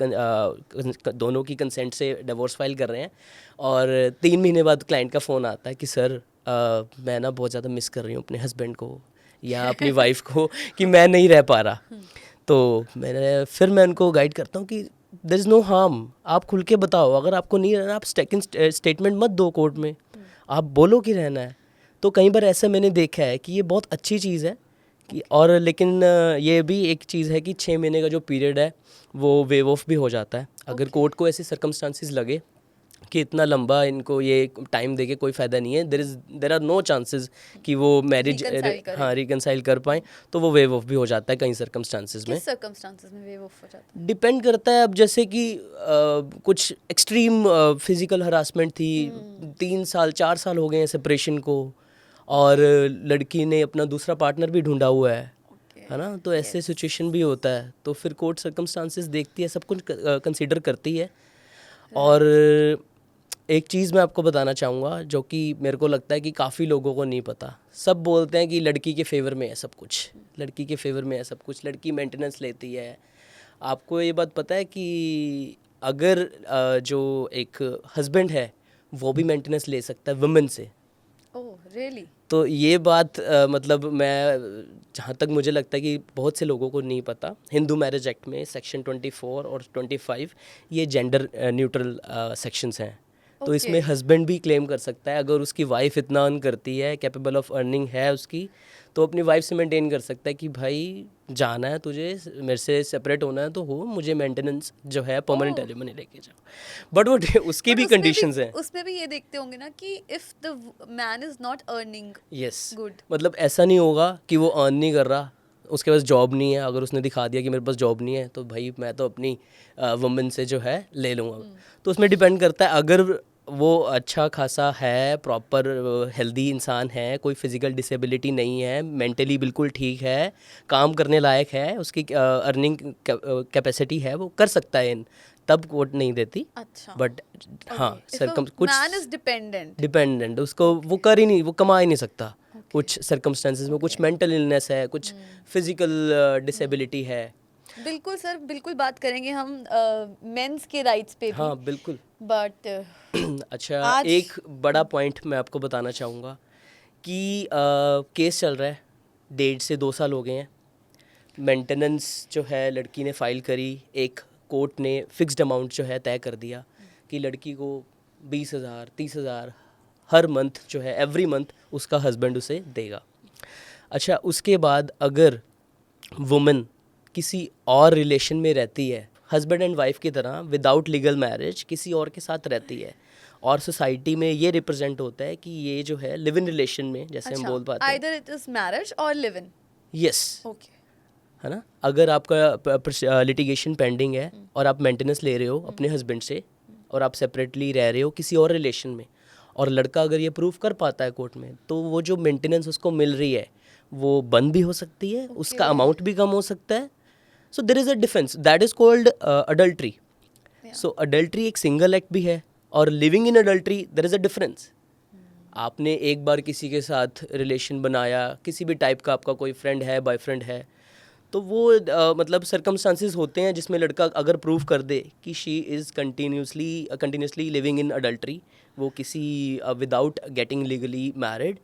दोनों की कंसेंट से डिवोर्स फाइल कर रहे हैं और 3 महीने बाद क्लाइंट का फ़ोन आता है कि सर मैं ना बहुत ज़्यादा मिस कर रही हूँ अपने हस्बैंड को या अपनी वाइफ को कि मैं नहीं रह पा रहा। तो मैं उनको गाइड करता हूँ कि देयर इज़ नो हार्म, आप खुल के बताओ। अगर आपको नहीं रहना, आप सेकंड स्टेटमेंट मत दो कोर्ट में, आप बोलो कि रहना है। तो कई बार ऐसा मैंने देखा है कि ये बहुत अच्छी चीज़ है कि और लेकिन ये भी एक चीज़ है कि 6 महीने का जो पीरियड है वो वेव ऑफ भी हो जाता है। अगर कोर्ट को ऐसे सर्कमस्टांसिस लगे कि इतना लंबा इनको ये टाइम देके कोई फ़ायदा नहीं है, देर आर नो चांसेस कि वो मैरिज रिकनसाइल कर पाएँ, तो वो वेव ऑफ भी हो जाता है कई सर्कमस्टांसिस में। किस सर्कमस्टांसेस में वेव ऑफ हो जाता है? डिपेंड करता है। अब जैसे कि कुछ एक्सट्रीम फिजिकल हरासमेंट थी, 3 साल 4 साल हो गए हैं सेपरेशन को और लड़की ने अपना दूसरा पार्टनर भी ढूंढा हुआ है ना, तो ऐसे सिचुएशन भी होता है। तो फिर कोर्ट सर्कमस्टांसेस देखती है, सब कुछ कंसीडर करती है। और एक चीज़ मैं आपको बताना चाहूँगा जो कि मेरे को लगता है कि काफ़ी लोगों को नहीं पता। सब बोलते हैं कि लड़की के फेवर में है सब कुछ, लड़की के फेवर में है सब कुछ, लड़की मेंटेनेंस लेती है। आपको ये बात पता है कि अगर जो एक हस्बैंड है वो भी मेंटेनेंस ले सकता है वुमेन से। Oh really? तो ये बात मतलब मैं जहाँ तक मुझे लगता है कि बहुत से लोगों को नहीं पता। हिंदू मैरिज एक्ट में सेक्शन 24 और 25 ये जेंडर न्यूट्रल सेक्शंस हैं। तो इसमें हस्बैंड भी क्लेम कर सकता है। अगर उसकी वाइफ इतना अर्न करती है, कैपेबल ऑफ अर्निंग है उसकी, तो अपनी वाइफ से मेंटेन कर सकता है कि भाई जाना है तुझे, मेरे से सेपरेट होना है तो हो, मुझे मेंटेनेंस जो है परमानेंट एलिमनी लेके जाओ। बट वो उसकी भी कंडीशंस हैं। उसमें भी ये देखते होंगे ना कि if the man is not earning good, मतलब ऐसा नहीं होगा कि वो अर्न नहीं कर रहा, उसके पास जॉब नहीं है। अगर उसने दिखा दिया कि मेरे पास जॉब नहीं है तो भाई मैं तो अपनी वुमेन से जो है ले लूँगा। तो उसमें डिपेंड करता है। अगर वो अच्छा खासा है, प्रॉपर हेल्दी इंसान है, कोई फिजिकल डिसेबिलिटी नहीं है, मेंटली बिल्कुल ठीक है, काम करने लायक है, उसकी अर्निंग कैपेसिटी है, वो कर सकता है तब कोर्ट नहीं देती। अच्छा, बट हाँ कुछ मैन इज डिपेंडेंट उसको वो कर ही नहीं, वो कमा ही नहीं सकता। कुछ सर्कमस्टेंसेस में कुछ मेंटल इलनेस है, कुछ फिजिकल डिसेबिलिटी है। बिल्कुल सर, बिल्कुल बात करेंगे हम मेंस के राइट्स पे भी। हाँ बिल्कुल। बट अच्छा, एक बड़ा पॉइंट मैं आपको बताना चाहूँगा कि केस चल रहा है, 1.5 से 2 साल हो गए हैं। मेंटेनेंस जो है लड़की ने फाइल करी, एक कोर्ट ने फिक्स्ड अमाउंट जो है तय कर दिया कि लड़की को 20,000 30,000 हर मंथ जो है, एवरी मंथ उसका हस्बैंड उसे देगा। अच्छा, उसके बाद अगर वुमेन किसी और रिलेशन में रहती है, हस्बैंड एंड वाइफ की तरह विदाउट लीगल मैरिज किसी और के साथ रहती है, और सोसाइटी में ये रिप्रेजेंट होता है कि ये जो है लिव इन रिलेशन में, जैसे हम बोल पाते हैं, आइदर इट इज मैरिज और लिव इन। यस, ओके, है ना। अगर आपका लिटिगेशन पेंडिंग है और आप मेंटेनेंस ले रहे हो अपने हस्बैंड से और आप सेपरेटली रह रहे हो किसी और रिलेशन में, और लड़का अगर ये प्रूव कर पाता है कोर्ट में, तो वो जो मेंटेनेंस उसको मिल रही है वो बंद भी हो सकती है, उसका अमाउंट भी कम हो सकता है। So there is a difference, that is called adultery. So adultery एक सिंगल एक्ट भी है और living in adultery there is a difference. आपने एक बार किसी के साथ रिलेशन बनाया, किसी भी टाइप का, आपका कोई फ्रेंड है, बॉयफ्रेंड है, तो वो मतलब सर्कमस्टांसेस होते हैं जिसमें लड़का अगर प्रूव कर दे कि she is continuously living in adultery, वो किसी विदाउट गेटिंग लीगली मैरिड,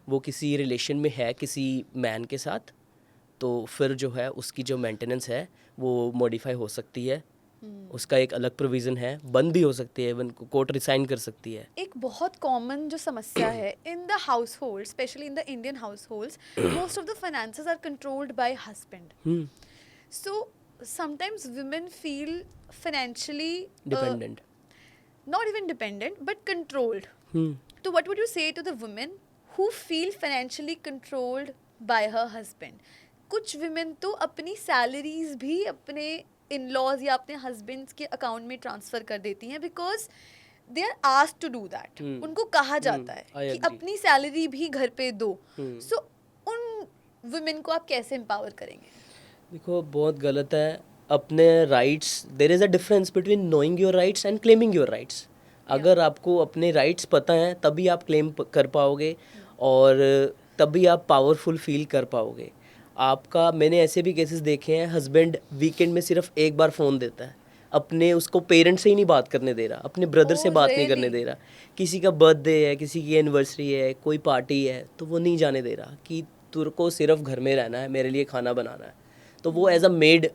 वो किसी रिलेशन में है किसी मैन के साथ, तो फिर जो है उसकी जो मेंटेनेंस है वो मॉडिफाई हो सकती है। उसका एक अलग प्रोविज़न है, बंद भी हो सकती है, इवन कोर्ट रिसाइन कर सकती है। एक बहुत कॉमन जो समस्या है in the household, specially in the Indian household, most of the finances are controlled by husband. So sometimes women feel financially dependent. not even dependent but controlled. So what would you say to the women who feel financially controlled by her husband? कुछ women तो अपनी salaries भी अपने in-laws या अपने husbands के account में transfer कर देती हैं because they are asked to do that. उनको कहा जाता है कि अपनी salary भी घर पे दो. So उन women को आप कैसे empower करेंगे? देखो बहुत गलत है अपने rights. There is a difference between knowing your rights and claiming your rights. अगर आपको अपने राइट्स पता हैं तभी आप क्लेम कर पाओगे और तभी आप पावरफुल फील कर पाओगे. आपका मैंने ऐसे भी केसेस देखे हैं हस्बैंड वीकेंड में सिर्फ एक बार फ़ोन देता है, अपने उसको पेरेंट्स से ही नहीं बात करने दे रहा, अपने ब्रदर से बात नहीं करने दे रहा. किसी का बर्थडे है, किसी की एनिवर्सरी है, कोई पार्टी है तो वो नहीं जाने दे रहा कि तुर को सिर्फ घर में रहना है, मेरे लिए खाना बनाना है. तो वो एज अ मेड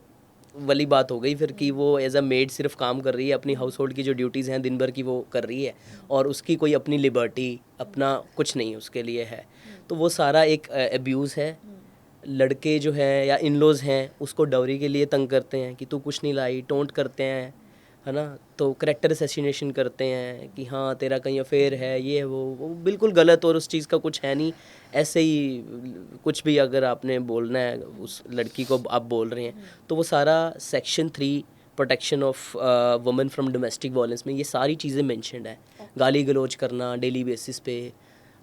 वाली बात हो गई फिर कि वो एज अ मेड सिर्फ काम कर रही है, अपनी हाउस होल्ड की जो ड्यूटीज़ हैं दिन भर की वो कर रही है और उसकी कोई अपनी लिबर्टी अपना कुछ नहीं उसके लिए है. तो वो सारा एक एब्यूज़ है. लड़के जो हैं या इन लॉज हैं उसको डाउरी के लिए तंग करते हैं कि तू कुछ नहीं लाई, टोंट करते हैं, है ना. तो करेक्टर असैसिनेशन करते हैं कि हाँ तेरा कहीं अफेयर है, ये वो बिल्कुल गलत और उस चीज़ का कुछ है नहीं. ऐसे ही कुछ भी अगर आपने बोलना है उस लड़की को आप बोल रहे हैं तो वो सारा section 3 protection of women from domestic violence में ये सारी चीज़ें मेंशन्ड है. गाली गलौज करना डेली बेसिस पे,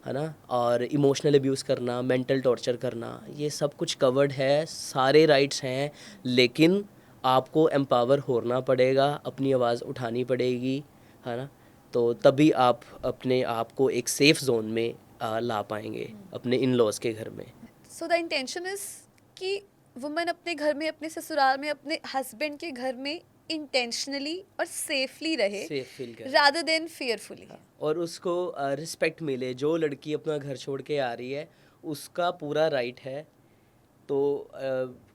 है ना, और इमोशनल अब्यूज़ करना, मेंटल टॉर्चर करना, ये सब कुछ कवर्ड है. सारे राइट्स हैं लेकिन आपको एम्पावर होना पड़ेगा, अपनी आवाज़ उठानी पड़ेगी, है ना. तो तभी आप अपने आप को एक सेफ़ जोन में ला पाएंगे अपने इन लॉज के घर में. सो द इंटेंशन इज़ कि वुमेन अपने घर में, अपने ससुराल में, अपने हस्बैंड के घर में इंटेंशनली और सेफली रहे, सेफ फील करे रादर देन फियरफुली. और उसको रिस्पेक्ट मिले. जो लड़की अपना घर छोड़ के आ रही है उसका पूरा राइट है तो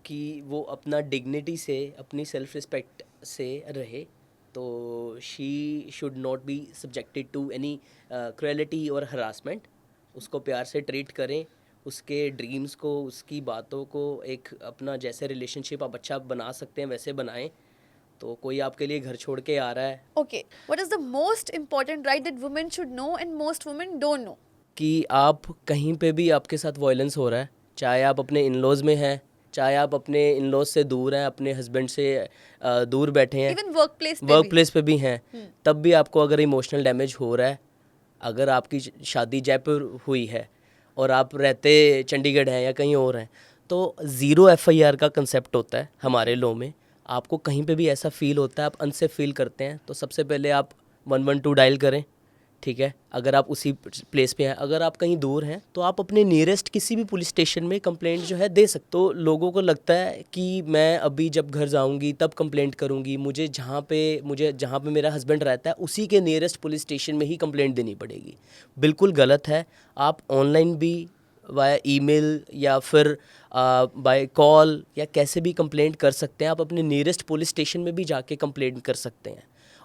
कि वो अपना डिग्निटी से, अपनी सेल्फ रिस्पेक्ट से रहे. तो she should not be subjected to any cruelty और हरासमेंट. उसको प्यार से ट्रीट करें, उसके ड्रीम्स को, उसकी बातों को एक अपना जैसे रिलेशनशिप आप अच्छा बना सकते हैं वैसे बनाएं. तो कोई आपके लिए घर छोड़ के आ रहा है. Okay, what is the most important right that women should know and most women don't know? कि आप कहीं पे भी आपके साथ वायलेंस हो रहा है, चाहे आप अपने इन लॉज में हैं, चाहे आप अपने इन लॉज से दूर हैं, अपने हस्बैंड से दूर बैठे हैं, इवन वर्क प्लेस पे भी हैं, तब भी आपको अगर इमोशनल डैमेज हो रहा है, अगर आपकी शादी जयपुर हुई है और आप रहते चंडीगढ़ हैं या कहीं और हैं, तो 0 FIR का कंसेप्ट होता है हमारे लॉ में. आपको कहीं पे भी ऐसा फील होता है, आप अनसेफ फील करते हैं, तो सबसे पहले आप 112 डायल करें, ठीक है. अगर आप उसी प्लेस पे हैं, अगर आप कहीं दूर हैं तो आप अपने नियरेस्ट किसी भी पुलिस स्टेशन में कंप्लेंट जो है दे सकते. तो लोगों को लगता है कि मैं अभी जब घर जाऊंगी तब कंप्लेंट करूंगी, मुझे जहाँ पे मेरा हस्बैंड रहता है उसी के नियरेस्ट पुलिस स्टेशन में ही कंप्लेंट देनी पड़ेगी. बिल्कुल गलत है. आप ऑनलाइन भी वाया ईमेल या फिर बाय कॉल या कैसे भी कंप्लेंट कर सकते हैं. आप अपने नियरेस्ट पुलिस स्टेशन में भी जाके कंप्लेंट कर सकते हैं.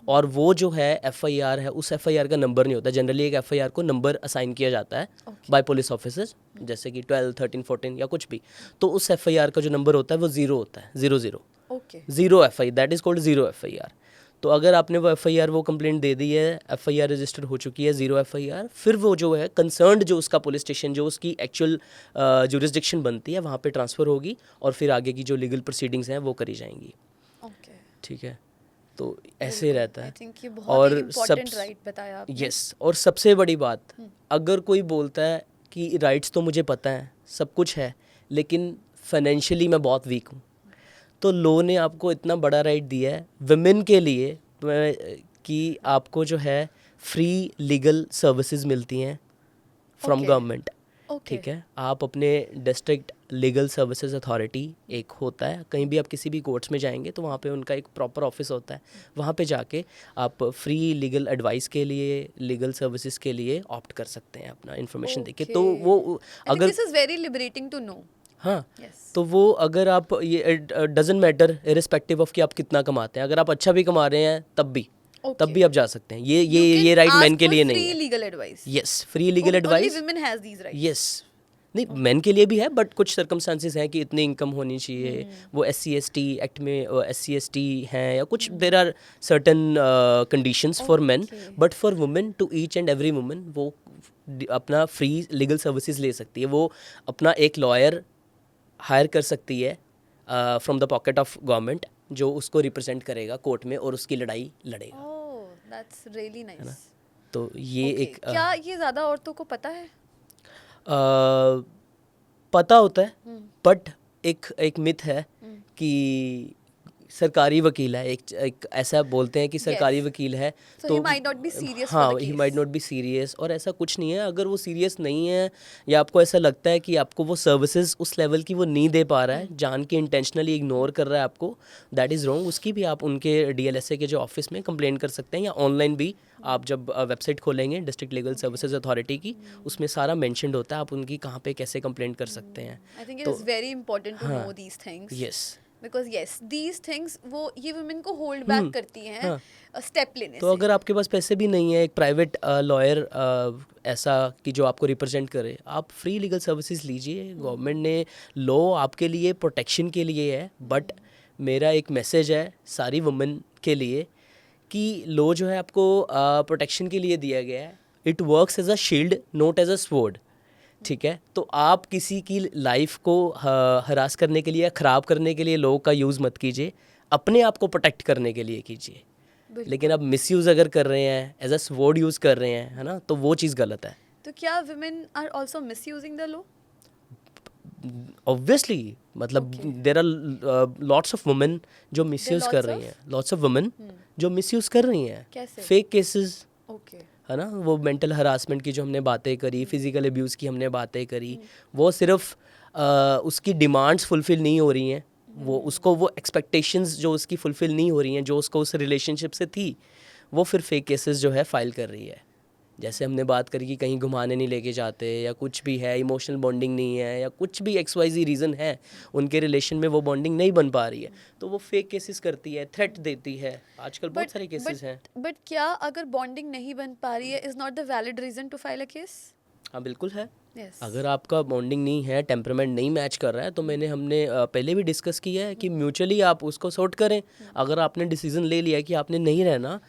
और वो जो है FIR है, उस FIR का नंबर नहीं होता. जनरली एक FIR को नंबर असाइन किया जाता है बाय पुलिस ऑफिसर्स, जैसे कि 12, 13, 14 या कुछ भी. तो उस FIR का जो नंबर होता है वो 0 होता है, 00. Okay, 0 FI, that is called 0 FIR. तो अगर आपने वो FIR वो कंप्लेंट दे दी है, FIR रजिस्टर हो चुकी है, 0 FIR, फिर वो जो है कंसर्न्ड जो उसका पुलिस स्टेशन जो उसकी एक्चुअल जुरिस्डिक्शन बनती है वहाँ पे ट्रांसफ़र होगी और फिर आगे की जो लीगल प्रोसीडिंग्स हैं वो करी जाएंगी. ओके, ठीक है. तो ऐसे रहता है. आई थिंक ये बहुत और ही इम्पोर्टेंट राइट बताया आपने. यस, और सबसे बड़ी बात, अगर कोई बोलता है कि राइट्स तो मुझे पता है, सब कुछ है, लेकिन फाइनेंशियली मैं बहुत वीक हूँ, तो लॉ ने आपको इतना बड़ा राइट दिया है वुमेन के लिए कि आपको जो है फ्री लीगल सर्विसेज मिलती हैं फ्रॉम Okay. गवर्नमेंट. ओके, ठीक है. आप अपने डिस्ट्रिक्ट लीगल सर्विसेज अथॉरिटी एक होता है, कहीं भी आप किसी भी कोर्ट्स में जाएंगे तो वहाँ पे उनका एक प्रॉपर ऑफिस होता है. वहाँ पे जाके आप फ्री लीगल एडवाइस के लिए, लीगल सर्विसेज के लिए ऑप्ट कर सकते हैं अपना इन्फॉर्मेशन देके. तो वो अगर this is very liberating to know. हाँ, यस, तो वो अगर आप ये डजंट मैटर इरिस्पेक्टिव ऑफ कि आप कितना कमाते हैं, अगर आप अच्छा भी कमा रहे हैं तब भी आप जा सकते हैं. ये राइट मैन के लिए नहीं फ्री है. Legal advice. Yes, free legal advice. Only women has these rights. Yes, नहीं, मेन के लिए भी है, बट कुछ सर्कमस्टांसिस हैं कि इतनी इनकम होनी चाहिए, वो SC/ST एक्ट में SC/ST हैं या कुछ, there are certain conditions for men, Okay. But for women, to each and every women वो अपना फ्री लीगल सर्विसेज ले सकती है, वो अपना एक लॉयर हायर कर सकती है from the pocket of government, जो उसको रिप्रेजेंट करेगा कोर्ट में और उसकी लड़ाई लड़ेगा। Oh, that's really nice. तो ये Okay. एक क्या ये ज़्यादा औरतों को पता है? पता होता है, बट एक मिथ है कि सरकारी वकील है, एक ऐसा बोलते हैं कि सरकारी Yes. वकील है So he might not be serious for हाँ, the he case. Might not be serious, और ऐसा कुछ नहीं है। अगर वो सीरियस नहीं है या आपको ऐसा लगता है कि आपको वो सर्विसेज उस लेवल की वो नहीं दे पा रहा है, जान के इंटेंशनली इग्नोर कर रहा है आपको, दैट इज़ रॉन्ग। उसकी भी आप उनके DLSA के जो ऑफिस में कंप्लेंट कर सकते हैं, या ऑनलाइन भी आप जब वेबसाइट खोलेंगे डिस्ट्रिक्ट लीगल सर्विसेज अथॉरिटी की, उसमें सारा मेंशन्ड होता है, आप उनकी कहाँ पे कैसे कंप्लेंट कर सकते हैं। I think it is very important to know these things. Yes, Because yes, these things वो ये women को hold back करती हैं step लेने तो से. अगर आपके पास पैसे भी नहीं है एक प्राइवेट लॉयर ऐसा कि जो आपको रिप्रेजेंट करे, आप फ्री लीगल सर्विसेज लीजिए। गवर्नमेंट ने लॉ आपके लिए प्रोटेक्शन के लिए है, बट मेरा एक मैसेज है सारी वुमेन के लिए कि लॉ जो है आपको प्रोटेक्शन के लिए दिया गया है, it works as a shield not as a sword, ठीक है। तो आप किसी की लाइफ को हरास करने के लिए या ख़राब करने के लिए लॉ का यूज़ मत कीजिए, अपने आप को प्रोटेक्ट करने के लिए कीजिए। लेकिन अब मिसयूज़ अगर कर रहे हैं, एज अ स्वॉर्ड यूज़ कर रहे हैं, है ना, तो वो चीज़ गलत है। तो क्या women are also misusing the law? Obviously, मतलब there are lots of women जो मिसयूज़ कर lots रही of? हैं, लॉट्स ऑफ वुमेन जो मिसयूज़ कर रही हैं, कैसे? Fake cases, Okay. है ना, वो मेंटल हरासमेंट की जो हमने बातें करी, फिजिकल अब्यूज़ की हमने बातें करी, वो सिर्फ उसकी डिमांड्स फुलफ़िल नहीं हो रही हैं, वो उसको वो एक्सपेक्टेशंस जो उसकी फुलफ़िल नहीं हो रही हैं, जो उसको उस रिलेशनशिप से थी, वो फिर फेक केसेस जो है फाइल कर रही है। जैसे हमने बात करी कि कहीं घुमाने नहीं लेके जाते, या कुछ भी है, इमोशनल बॉन्डिंग नहीं है, या कुछ भी XYZ रीज़न है, उनके रिलेशन में वो बॉन्डिंग नहीं बन पा रही है, तो वो फेक केसेस करती है, थ्रेट देती है। आजकल बहुत सारे केसेस हैं। But क्या अगर bonding नहीं बन पा रही है is not the valid reason to file a case? हाँ, बिल्कुल है। Yes. अगर आपका बॉन्डिंग नहीं है, टेम्परामेंट नहीं मैच कर रहा है, तो हमने पहले भी डिस्कस किया है कि म्यूचुअली आप उसको सॉर्ट करें। अगर आपने डिसीजन ले लिया है कि आपने नहीं रहना,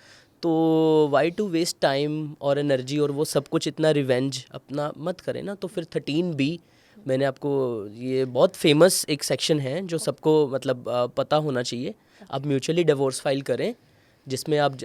तो वाई टू वेस्ट टाइम और एनर्जी और वो सब कुछ, इतना रिवेंज अपना मत करें ना। तो फिर 13B मैंने आपको, ये बहुत फेमस एक सेक्शन है जो सबको मतलब पता होना चाहिए। आप म्यूचुअली डिवोर्स फाइल करें, जिसमें आप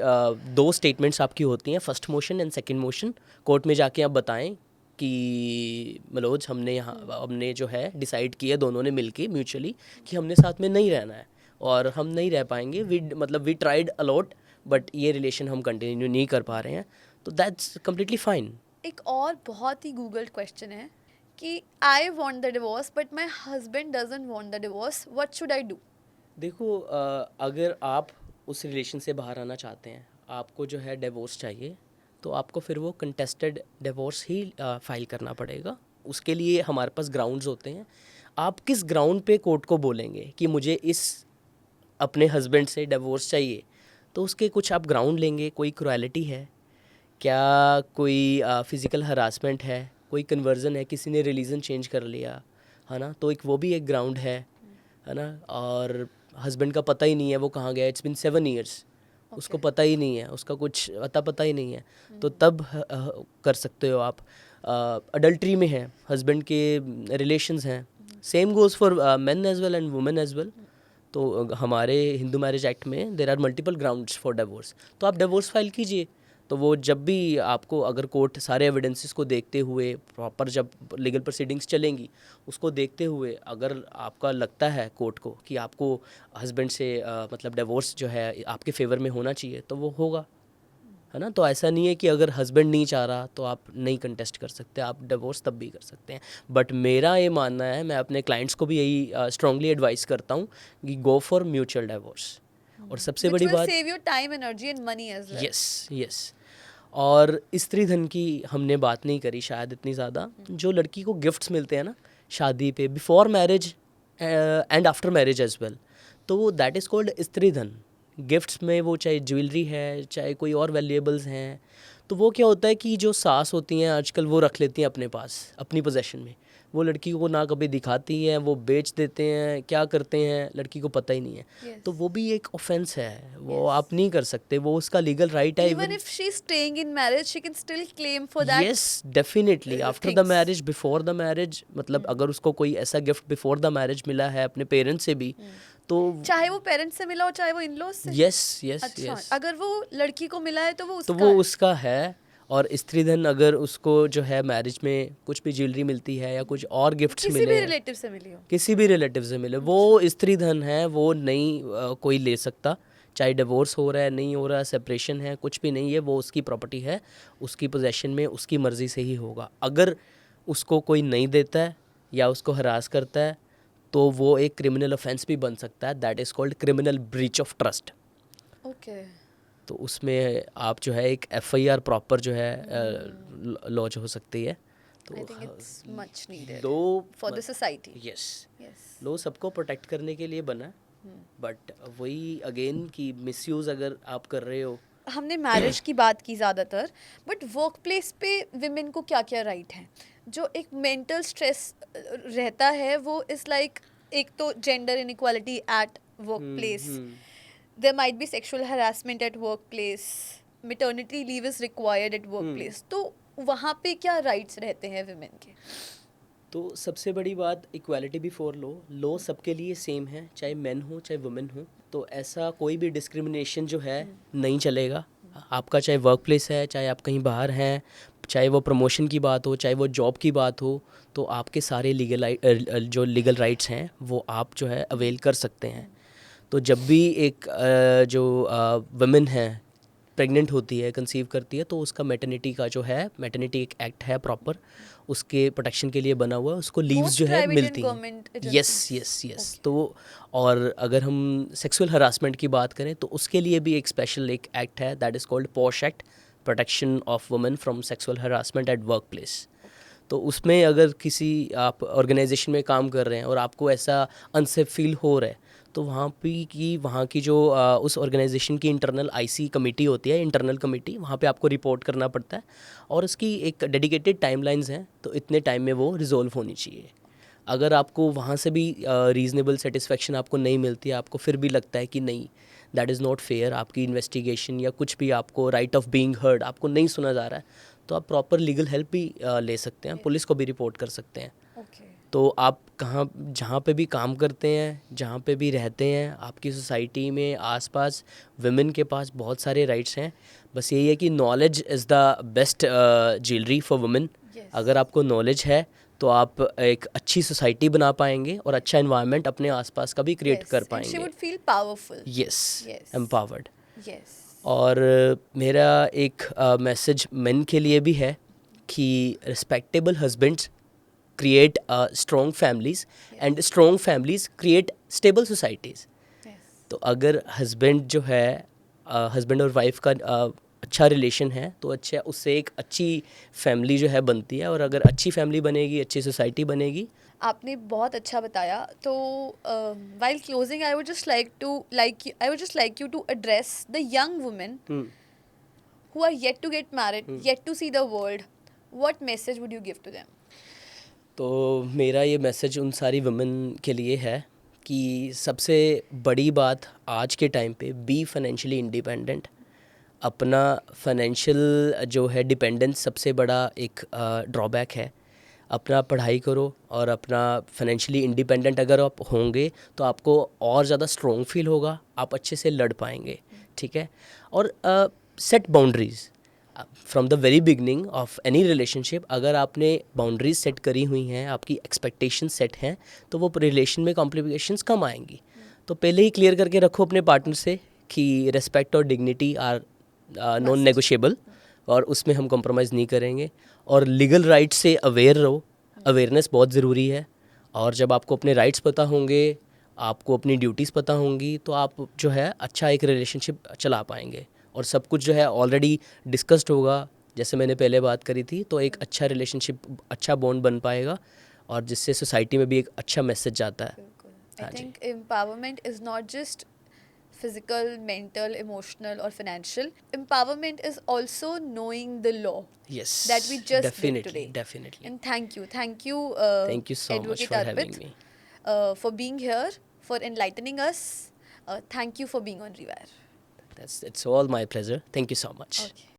2 स्टेटमेंट्स आपकी होती हैं, first motion and second motion. Court में जाके आप बताएं कि मनोज, हमने जो है डिसाइड किया दोनों ने मिलके म्यूचुअली कि हमने साथ में नहीं रहना है और हम नहीं रह पाएंगे, वी ट्राइड अलॉट, बट ये रिलेशन हम कंटिन्यू नहीं कर पा रहे हैं, तो दैट्स कम्प्लीटली फाइन। एक और बहुत ही गूगल्ड क्वेश्चन है कि I want the divorce but my husband doesn't want the divorce, what should I do? देखो, अगर आप उस रिलेशन से बाहर आना चाहते हैं, आपको जो है डिवोर्स चाहिए, तो आपको फिर वो कंटेस्टेड डिवोर्स ही फाइल करना पड़ेगा। उसके लिए हमारे पास ग्राउंड्स होते हैं। आप किस ग्राउंड पे कोर्ट को बोलेंगे कि मुझे इस अपने हस्बैंड से डिवोर्स चाहिए, तो उसके कुछ आप ग्राउंड लेंगे। कोई क्रुएलिटी है क्या, कोई फिज़िकल हरासमेंट है, कोई कन्वर्जन है, किसी ने रिलीजन चेंज कर लिया, है ना, तो वो भी एक ग्राउंड है ना। और हस्बैंड का पता ही नहीं है वो कहाँ गया, इट्स बिन 7 years, उसको पता ही नहीं है, उसका कुछ पता ही नहीं है, तो तब कर सकते हो आप। अडल्ट्री में है, हस्बैंड के रिलेशंस हैं, same goes for men as well and women as well. तो हमारे हिंदू मैरिज एक्ट में there are multiple grounds for divorce, तो आप डिवोर्स फाइल कीजिए। तो वो जब भी आपको, अगर कोर्ट सारे एविडेंसेस को देखते हुए, प्रॉपर जब लीगल प्रोसीडिंग्स चलेंगी, उसको देखते हुए अगर आपका लगता है कोर्ट को कि आपको हस्बैंड से मतलब डिवोर्स जो है आपके फेवर में होना चाहिए, तो वो होगा, है ना। तो ऐसा नहीं है कि अगर हस्बैंड नहीं चाह रहा तो आप नहीं कंटेस्ट कर सकते, आप डिवोर्स तब भी कर सकते हैं। बट मेरा ये मानना है, मैं अपने क्लाइंट्स को भी यही स्ट्रांगली एडवाइस करता हूँ कि गो फॉर म्यूचुअल डिवोर्स। और सबसे बड़ी बात, save your time, energy and money as well. Yes. और स्त्री धन की हमने बात नहीं करी शायद इतनी ज़्यादा। जो लड़की को गिफ्ट्स मिलते हैं ना शादी पे, before marriage and after marriage as well, तो that is called stridhan. Gifts में वो चाहे ज्वेलरी है, चाहे कोई और वैल्यूएबल्स हैं, तो वो क्या होता है कि जो सास होती हैं आजकल वो रख लेती हैं अपने पास, अपनी पोजेशन में। वो लड़की को ना कभी दिखाती हैं, वो बेच देते हैं, क्या करते हैं लड़की को पता ही नहीं है। Yes. तो वो भी एक ऑफेंस है, वो Yes. आप नहीं कर सकते, वो उसका लीगल राइट है। Even if she's staying in marriage, she can still claim for that. Yes definitely after the things. Marriage, before the marriage, मतलब अगर उसको कोई ऐसा गिफ्ट बिफोर द मैरिज मिला है अपने पेरेंट्स से भी, तो चाहे वो पेरेंट्स से मिला हो चाहे वो इन-लॉज से। यस यस अच्छा, यस, अगर वो लड़की को मिला है तो वो तो उसका वो है। उसका है। और स्त्री धन अगर उसको जो है मैरिज में कुछ भी ज्वेलरी मिलती है या कुछ और गिफ्ट्स किसी मिले भी हैं, रिलेटिव से मिली हो। किसी भी रिलेटिव से मिले, वो स्त्री धन है, वो नहीं कोई ले सकता। चाहे डिवोर्स हो रहा है, नहीं हो रहा है, सेपरेशन है, कुछ भी नहीं है, वो उसकी प्रॉपर्टी है, उसकी पोजेशन में उसकी मर्ज़ी से ही होगा। अगर उसको कोई नहीं देता है या उसको हरास करता है तो वो एक क्रिमिनल ऑफेंस भी बन सकता है, that is called criminal breach of trust. Okay. तो उसमें आप जो है एक एफआईआर प्रॉपर जो है लॉन्च हो सकती है। तो I think it's much needed law for the society. Yes, yes. Law सबको प्रोटेक्ट करने के लिए बना, बट वही अगेन कि मिसयूज़ अगर आप कर रहे हो। हमने मैरिज की बात की ज़्यादातर, बट वर्क प्लेस पे विमेन को क्या क्या राइट हैं? जो एक मेंटल स्ट्रेस रहता है वो इज़ लाइक, एक तो gender inequality at workplace, there might be sexual harassment at workplace, maternity leave is required at workplace, तो वहाँ पे क्या राइट्स रहते हैं विमेन के? तो सबसे बड़ी बात इक्वालिटी बिफोर लॉ सबके लिए सेम है, चाहे मेन हो चाहे वुमेन हो। तो ऐसा कोई भी डिस्क्रिमिनेशन जो है नहीं चलेगा। आपका चाहे वर्क प्लेस है, चाहे आप कहीं बाहर हैं, चाहे वो प्रमोशन की बात हो, चाहे वो जॉब की बात हो, तो आपके सारे जो लीगल राइट्स हैं वो आप जो है अवेल कर सकते हैं। तो जब भी एक जो वुमेन है प्रेग्नेंट होती है, कंसीव करती है, तो उसका मैटरनिटी का जो है, मैटरनिटी एक एक्ट है प्रॉपर, उसके प्रोटेक्शन के लिए बना हुआ है, उसको लीव्स जो है मिलती हैं। Yes yes yes. तो और अगर हम सेक्सुअल हरासमेंट की बात करें तो उसके लिए भी एक स्पेशल एक एक्ट है, that is called posh act, protection of women from sexual harassment at workplace. तो उसमें अगर किसी आप ऑर्गेनाइजेशन में काम कर रहे हैं और आपको ऐसा अनसेफ फील हो रहा है, तो वहाँ की जो उस ऑर्गेनाइजेशन की इंटरनल आईसी कमेटी होती है, इंटरनल कमेटी, वहाँ पे आपको रिपोर्ट करना पड़ता है और उसकी एक डेडिकेटेड टाइमलाइंस हैं, तो इतने टाइम में वो रिजॉल्व होनी चाहिए। अगर आपको वहाँ से भी रीज़नेबल सेटिस्फेक्शन आपको नहीं मिलती है, आपको फिर भी लगता है कि नहीं दैट इज़ नॉट फेयर, आपकी इन्वेस्टिगेशन या कुछ भी, आपको राइट ऑफ बीइंग हर्ड आपको नहीं सुना जा रहा है, तो आप प्रॉपर लीगल हेल्प भी ले सकते हैं, पुलिस को भी रिपोर्ट कर सकते हैं। तो आप जहाँ पे भी काम करते हैं, जहाँ पे भी रहते हैं, आपकी सोसाइटी में आसपास वुमेन के पास बहुत सारे राइट्स हैं। बस यही है कि knowledge is the best jewellery for women. अगर आपको नॉलेज है तो आप एक अच्छी सोसाइटी बना पाएंगे और अच्छा एनवायरनमेंट अपने आसपास का भी क्रिएट कर पाएंगे। She would feel powerful. Yes, empowered. Yes. और मेरा एक मैसेज मेन के लिए भी है कि respectable husbands create strong families and strong families create stable societies. तो अगर हस्बैंड जो है, हस्बैंड और वाइफ का अच्छा रिलेशन है तो अच्छा, उससे एक अच्छी फैमिली जो है बनती है, और अगर अच्छी फैमिली बनेगी, अच्छी सोसाइटी बनेगी। आपने बहुत अच्छा बताया। तो while closing I would just like you to address the young women who are yet to get married, yet to see the world. What message would you give to them? तो मेरा ये message उन सारी women के लिए है कि सबसे बड़ी बात आज के टाइम पे, बी फाइनेंशियली इंडिपेंडेंट। अपना फाइनेंशियल जो है डिपेंडेंस सबसे बड़ा एक ड्रॉबैक है। अपना पढ़ाई करो और अपना फाइनेंशियली इंडिपेंडेंट अगर आप होंगे तो आपको और ज़्यादा स्ट्रॉन्ग फील होगा, आप अच्छे से लड़ पाएंगे, ठीक है। और set boundaries from the very beginning of any relationship. अगर आपने बाउंड्रीज सेट करी हुई हैं, आपकी एक्सपेक्टेशन सेट हैं, तो वो रिलेशन में कॉम्प्लिकेशंस कम आएंगी। तो पहले ही क्लियर करके रखो अपने पार्टनर से कि रिस्पेक्ट और डिग्निटी आर नॉन नेगोशिएबल, और उसमें हम कॉम्प्रोमाइज़ नहीं करेंगे। और लीगल राइट से अवेयर रहो, अवेयरनेस बहुत ज़रूरी है। और जब आपको अपने राइट्स पता होंगे, आपको अपनी ड्यूटीज़ पता होंगी, तो आप जो है अच्छा एक रिलेशनशिप चला पाएंगे और सब कुछ जो है ऑलरेडी डिस्कस्ड होगा। जैसे मैंने पहले बात करी थी, तो एक अच्छा रिलेशनशिप, अच्छा बॉन्ड बन पाएगा और जिससे सोसाइटी में भी एक अच्छा मैसेज जाता है। I think empowerment is not just physical, mental, emotional, or financial. Empowerment is also knowing the law Yes, that we just did definitely, today. definitely. And thank you, Thank you so much Advocate for Arpit, having me. for being here, for enlightening us. Thank you for being on Rewire. It's all my pleasure. Thank you so much. Okay.